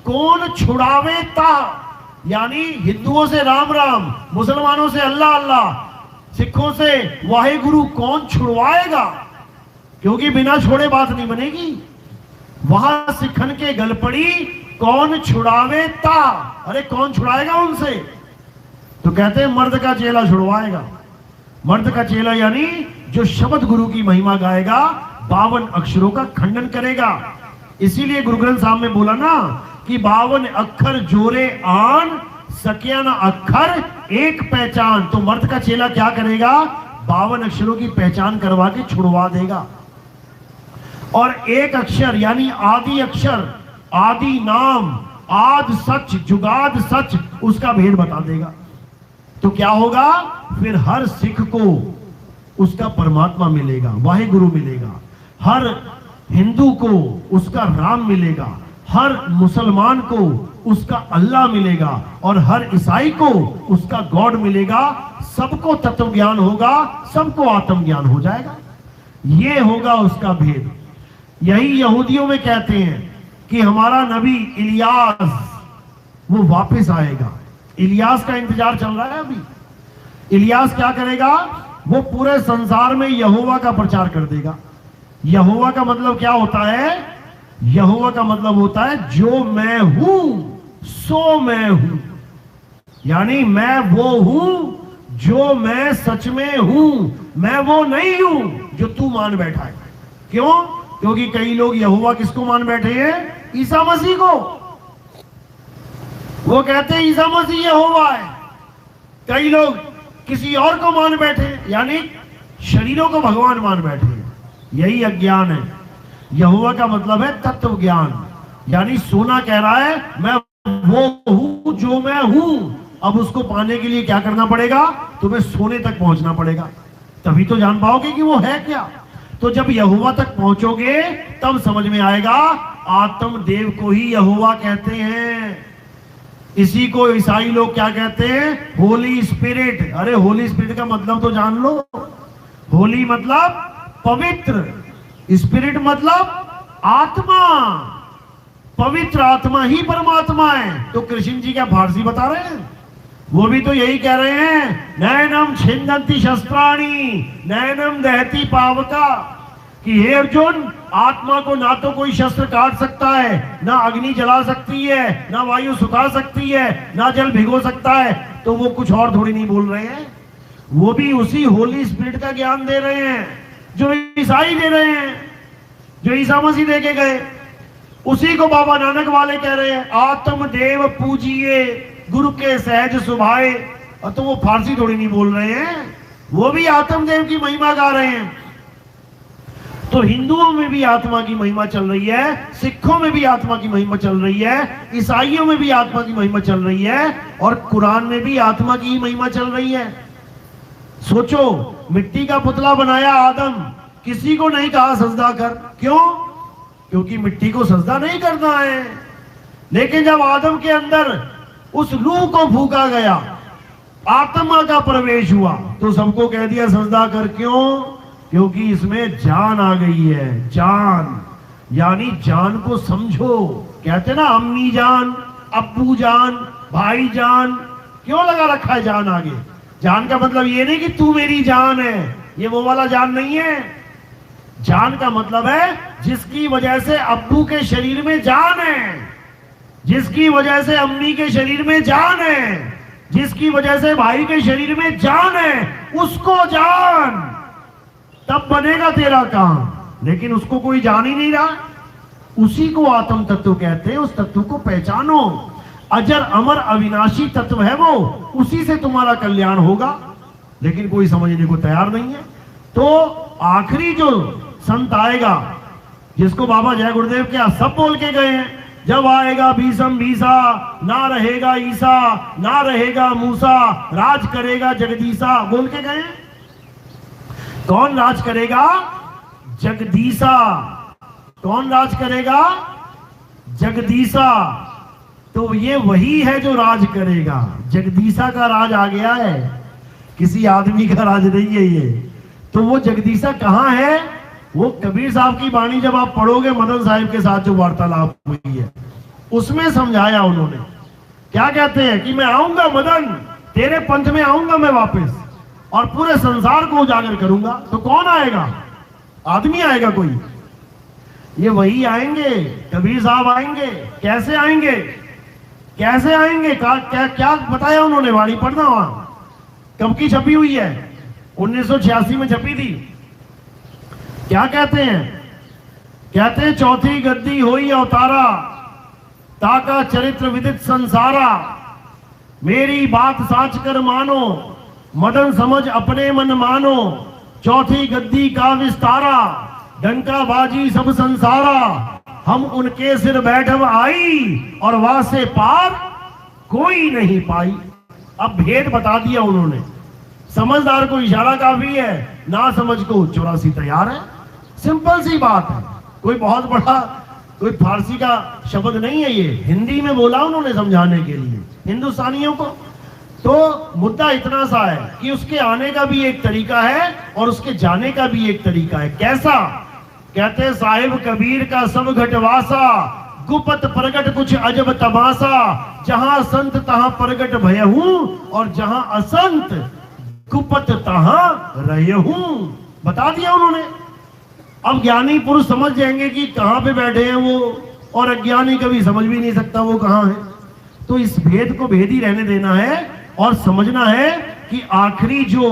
कौन छुड़ावे ता। यानी हिंदुओं से राम राम, मुसलमानों से अल्लाह अल्लाह, सिखों से वाहेगुरु कौन छुड़वाएगा? क्योंकि बिना छोड़े बात नहीं बनेगी। वहां सिखन के गल पड़ी, कौन छुड़ावे ता। अरे कौन छुड़ाएगा उनसे? तो कहते हैं मर्द का चेला छुड़वाएगा। मर्द का चेला यानी जो शब्द गुरु की महिमा गाएगा, 52 अक्षरों का खंडन करेगा। इसीलिए गुरु ग्रंथ साहब में बोला ना कि 52 अक्षर जोरे आन, सकिया ना अक्षर एक पहचान। तो मर्द का चेला क्या करेगा? 52 अक्षरों की पहचान करवा के छुड़वा देगा। और एक अक्षर यानी आदि अक्षर, आदि नाम, आद सच जुगाद सच, उसका भेद बता देगा। तो क्या होगा? फिर हर सिख को उसका परमात्मा मिलेगा, वाहेगुरु मिलेगा। हर हिंदू को उसका राम मिलेगा, हर मुसलमान को उसका अल्लाह मिलेगा, और हर ईसाई को उसका गॉड मिलेगा। सबको तत्व ज्ञान होगा, सबको आत्म ज्ञान हो जाएगा। ये होगा उसका भेद। यही यहूदियों में कहते हैं कि हमारा नबी इलियास वो वापस आएगा। इलियास का इंतजार चल रहा है अभी। इलियास क्या करेगा? वो पूरे संसार में यहोवा का प्रचार कर देगा। यहोवा का मतलब क्या होता है? यहोवा का मतलब होता है जो मैं हूं सो मैं हूं। यानी मैं वो हूं जो मैं सच में हूं, मैं वो नहीं हूं जो तू मान बैठा है। क्यों? क्योंकि कई लोग यहोवा किसको मान बैठे हैं? ईसा मसीह को। वो कहते हैं ईसा मसीह यहोवा है। कई लोग किसी और को मान बैठे, यानी शरीरों को भगवान मान बैठे हैं। यही अज्ञान है। यहोवा का मतलब है तत्व ज्ञान। यानी सोना कह रहा है मैं वो हूं जो मैं हूं। अब उसको पाने के लिए क्या करना पड़ेगा? तुम्हें सोने तक पहुंचना पड़ेगा, तभी तो जान पाओगे कि वो है क्या। तो जब यहोवा तक पहुंचोगे तब समझ में आएगा आत्मदेव को ही यहोवा कहते हैं। इसी को ईसाई लोग क्या कहते हैं? होली स्पिरिट। अरे होली स्पिरिट का मतलब तो जान लो। होली मतलब पवित्र, स्पिरिट मतलब आत्मा। पवित्र आत्मा ही परमात्मा है। तो कृष्ण जी क्या फारसी बता रहे हैं? वो भी तो यही कह रहे हैं, नैनम छिन्दन्ति शस्त्राणि नैनम दहति पावका, कि हे अर्जुन, आत्मा को ना तो कोई शस्त्र काट सकता है, ना अग्नि जला सकती है, ना वायु सुखा सकती है, ना जल भिगो सकता है। तो वो कुछ और थोड़ी नहीं बोल रहे हैं, वो भी उसी होली स्पिरिट का ज्ञान दे रहे हैं जो ईसाई दे रहे हैं, जो ईसा मसीह दे के गए। उसी को बाबा नानक वाले कह रहे हैं, आत्मदेव पूजिए गुरु के सहज सुभाए। और तो वो फारसी थोड़ी नहीं बोल रहे हैं, वो भी आत्मदेव की महिमा गा रहे हैं। तो हिंदुओं में भी आत्मा की महिमा चल रही है, सिखों में भी आत्मा की महिमा चल रही है, ईसाइयों में भी आत्मा की महिमा चल रही है, और कुरान में भी आत्मा की महिमा चल रही है। सोचो, मिट्टी का पुतला बनाया आदम, किसी को नहीं कहा सजदा कर। क्यों? क्योंकि मिट्टी को सजदा नहीं करना है। लेकिन जब आदम के अंदर उस रूह को फूका गया, आत्मा का प्रवेश हुआ, तो सबको कह दिया सजदा कर। क्यों? क्योंकि इसमें जान आ गई है। जान यानी जान को समझो। कहते ना अम्मी जान, अब्बू जान, भाई जान। क्यों लगा रखा है जान आगे? जान का मतलब ये नहीं कि तू मेरी जान है, ये वो वाला जान नहीं है। जान का मतलब है जिसकी वजह से अब्बू के शरीर में जान है, जिसकी वजह से अम्मी के शरीर में जान है, जिसकी वजह से भाई के शरीर में जान है, उसको जान। तब बनेगा तेरा काम। लेकिन उसको कोई जान ही नहीं रहा, उसी को आत्म तत्व कहते हैं। उस तत्व को पहचानो। अजर अमर अविनाशी तत्व है वो, उसी से तुम्हारा कल्याण होगा। लेकिन कोई समझने को तैयार नहीं है। तो आखिरी जो संत आएगा, जिसको बाबा जय गुरुदेव क्या सब बोल के गए हैं, जब आएगा भीषम भीसा, ना रहेगा ईसा, ना रहेगा मूसा, राज करेगा जगदीसा, बोल के गए। कौन राज करेगा? जगदीसा। कौन राज करेगा? जगदीसा। तो ये वही है जो राज करेगा। जगदीसा का राज आ गया है, किसी आदमी का राज नहीं है ये। तो वो जगदीसा कहां है? वो कबीर साहब की वाणी जब आप पढ़ोगे, मदन साहिब के साथ जो वार्तालाप हुई है, उसमें समझाया उन्होंने। क्या कहते हैं कि मैं आऊंगा मदन, तेरे पंथ में आऊंगा मैं वापस, और पूरे संसार को उजागर करूंगा। तो कौन आएगा? आदमी आएगा कोई? ये वही आएंगे, कबीर साहब आएंगे। कैसे आएंगे? कैसे आएंगे? क्या क्या बताया उन्होंने? वाणी पढ़ना वहां कब की छपी हुई है? 1986 में छपी थी। क्या कहते हैं? कहते हैं चौथी गद्दी होई अवतारा, ताका चरित्र विदित संसारा, मेरी बात साच कर मानो, मदन समझ अपने मन मानो, चौथी गद्दी का विस्तारा, डंका बाजी सब संसारा, हम उनके सिर बैठव आई, और वहां से पार कोई नहीं पाई। अब भेद बता दिया उन्होंने। समझदार को इशारा काफी है, ना समझ को 84 तैयार है। सिंपल सी बात है, कोई बहुत बड़ा कोई फारसी का शब्द नहीं है ये, हिंदी में बोला उन्होंने समझाने के लिए हिंदुस्तानियों को। तो मुद्दा इतना सा है कि उसके आने का भी एक तरीका है और उसके जाने का भी एक तरीका है। कैसा? कहते साहिब कबीर का सब घटवासा, गुपत प्रगट कुछ अजब तमाशा, जहां संत तहां प्रगट भय हूं, और जहां असंत गुपत तहां रहे हूं। बता दिया उन्होंने। अब ज्ञानी पुरुष समझ जाएंगे कि कहां पे बैठे हैं वो, और अज्ञानी कभी समझ भी नहीं सकता वो कहां है। तो इस भेद को भेद ही रहने देना है और समझना है कि आखिरी जो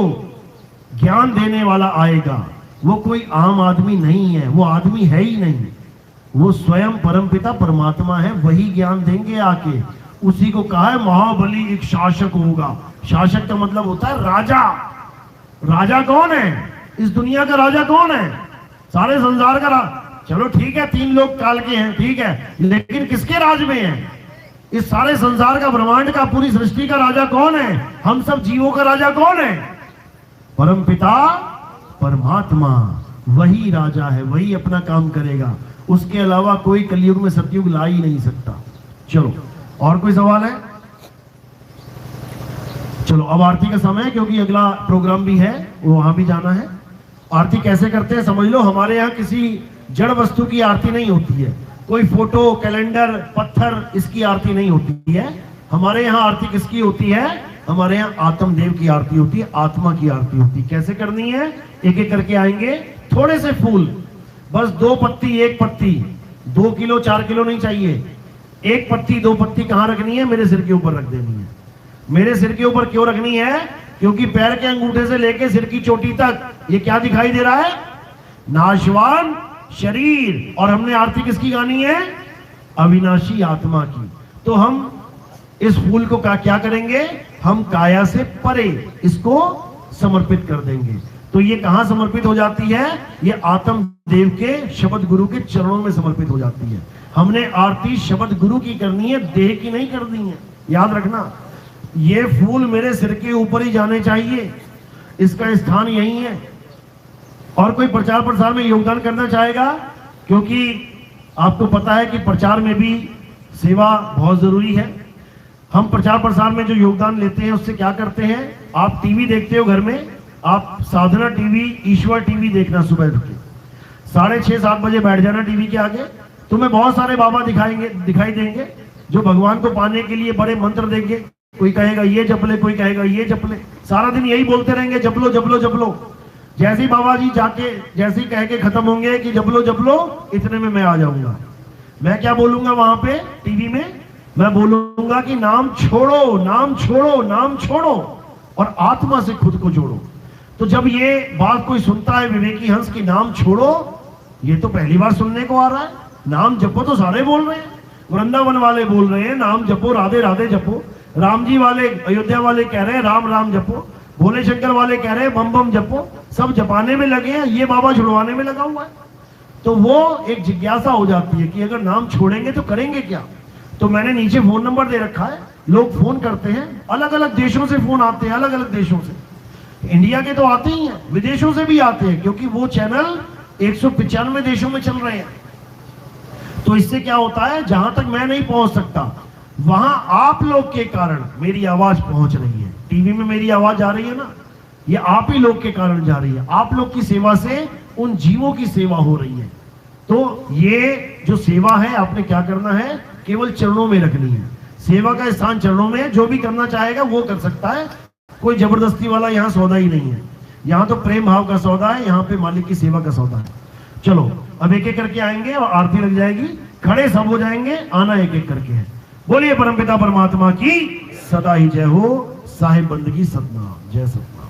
ज्ञान देने वाला आएगा वो कोई आम आदमी नहीं है, वो आदमी है ही नहीं, वो स्वयं परमपिता परमात्मा है। वही ज्ञान देंगे आके। उसी को कहा है महाबली एक शासक होगा। शासक का मतलब होता है राजा। राजा कौन है? इस दुनिया का राजा कौन है? सारे संसार का चलो ठीक है, 3 लोग काल के हैं, ठीक है, लेकिन किसके राज में है? इस सारे संसार का, ब्रह्मांड का, पूरी सृष्टि का राजा कौन है? हम सब जीवों का राजा कौन है? परम पिता परमात्मा, वही राजा है, वही अपना काम करेगा। उसके अलावा कोई कलयुग में सतयुग ला ही नहीं सकता। चलो, और कोई सवाल है? चलो, अब आरती का समय है, क्योंकि अगला प्रोग्राम भी है, वो वहां भी जाना है। आरती कैसे करते हैं समझ लो। हमारे यहाँ किसी जड़ वस्तु की आरती नहीं होती है, कोई फोटो, कैलेंडर, पत्थर, इसकी आरती नहीं होती है। हमारे यहाँ आरती किसकी होती है? हमारे यहाँ आत्मदेव की आरती होती है, आत्मा की आरती होती है। कैसे करनी है? एक एक करके आएंगे। थोड़े से फूल, बस 2 पत्ती, 1 पत्ती, 2 किलो 4 किलो नहीं चाहिए। 1 पत्ती 2 पत्ती कहाँ रखनी है? मेरे सिर के ऊपर रख देनी है। मेरे सिर के ऊपर क्यों रखनी है? क्योंकि पैर के अंगूठे से लेके सिर की चोटी तक ये क्या दिखाई दे रहा है? नाशवान शरीर। और हमने आरती किसकी गानी है? अविनाशी आत्मा की। तो हम इस फूल को क्या करेंगे? हम काया से परे इसको समर्पित कर देंगे। तो ये कहां समर्पित हो जाती है? ये आत्म देव के शब्द गुरु के चरणों में समर्पित हो जाती है। हमने आरती शब्द गुरु की करनी है, देह की नहीं करनी है, याद रखना। ये फूल मेरे सिर के ऊपर ही जाने चाहिए, इसका स्थान यही है। और कोई प्रचार प्रसार में योगदान करना चाहेगा? क्योंकि आपको पता है कि प्रचार में भी सेवा बहुत जरूरी है। हम प्रचार प्रसार में जो योगदान लेते हैं उससे क्या करते हैं? आप टीवी देखते हो घर में, आप साधना टीवी, ईश्वर टीवी देखना, सुबह उठ के 6:30-7 बजे बैठ जाना टीवी के आगे। तुम्हें बहुत सारे बाबा दिखाई देंगे जो भगवान को पाने के लिए बड़े मंत्र देंगे। कोई कहेगा ये जप ले, कोई कहेगा ये जप ले, सारा दिन यही बोलते रहेंगे, जप लो जप लो जप लो। जैसे ही बाबा जी जाके जैसे ही कह के खत्म होंगे कि जप लो, इतने में मैं आ जाऊंगा। मैं क्या बोलूंगा वहां पे टीवी में? मैं बोलूंगा कि नाम छोड़ो, नाम छोड़ो, नाम छोड़ो और आत्मा से खुद को जोड़ो। तो जब ये बात कोई सुनता है विवेकी हंस की नाम छोड़ो, ये तो पहली बार सुनने को आ रहा है। नाम जपो तो सारे बोल रहे हैं, वृंदावन वाले बोल रहे हैं नाम जपो, राधे राधे जपो। राम जी वाले, अयोध्या वाले कह रहे हैं राम राम जपो। भोले शंकर वाले कह रहे हैं बम बम जपो। सब जपाने में लगे हैं, ये बाबा छुड़वाने में लगा हुआ है। तो वो एक जिज्ञासा हो जाती है कि अगर नाम छोड़ेंगे तो करेंगे क्या। तो मैंने नीचे फोन नंबर दे रखा है, लोग फोन करते हैं, अलग अलग देशों से फोन आते हैं, अलग अलग देशों से। इंडिया के तो आते ही हैं, विदेशों से भी आते हैं, क्योंकि वो चैनल 195 देशों में चल रहे हैं। तो इससे क्या होता है, जहां तक मैं नहीं पहुंच सकता वहां आप लोग के कारण मेरी आवाज पहुंच रही है। टीवी में मेरी आवाज जा रही है ना, ये आप ही लोग के कारण जा रही है। आप लोग की सेवा से उन जीवों की सेवा हो रही है। तो ये जो सेवा है आपने क्या करना है? केवल चरणों में रखनी है। सेवा का स्थान चरणों में है, जो भी करना चाहेगा वो कर सकता है। कोई जबरदस्ती वाला यहाँ सौदा ही नहीं है। यहाँ तो प्रेम भाव का सौदा है, यहाँ पे मालिक की सेवा का सौदा है। चलो अब एक एक करके आएंगे और आरती लग जाएगी। खड़े सब हो जाएंगे, आना एक एक करके है। बोलिए परमपिता परमात्मा की सदा ही जय हो। साहिब बंदगी सतनाम, जय सतनाम।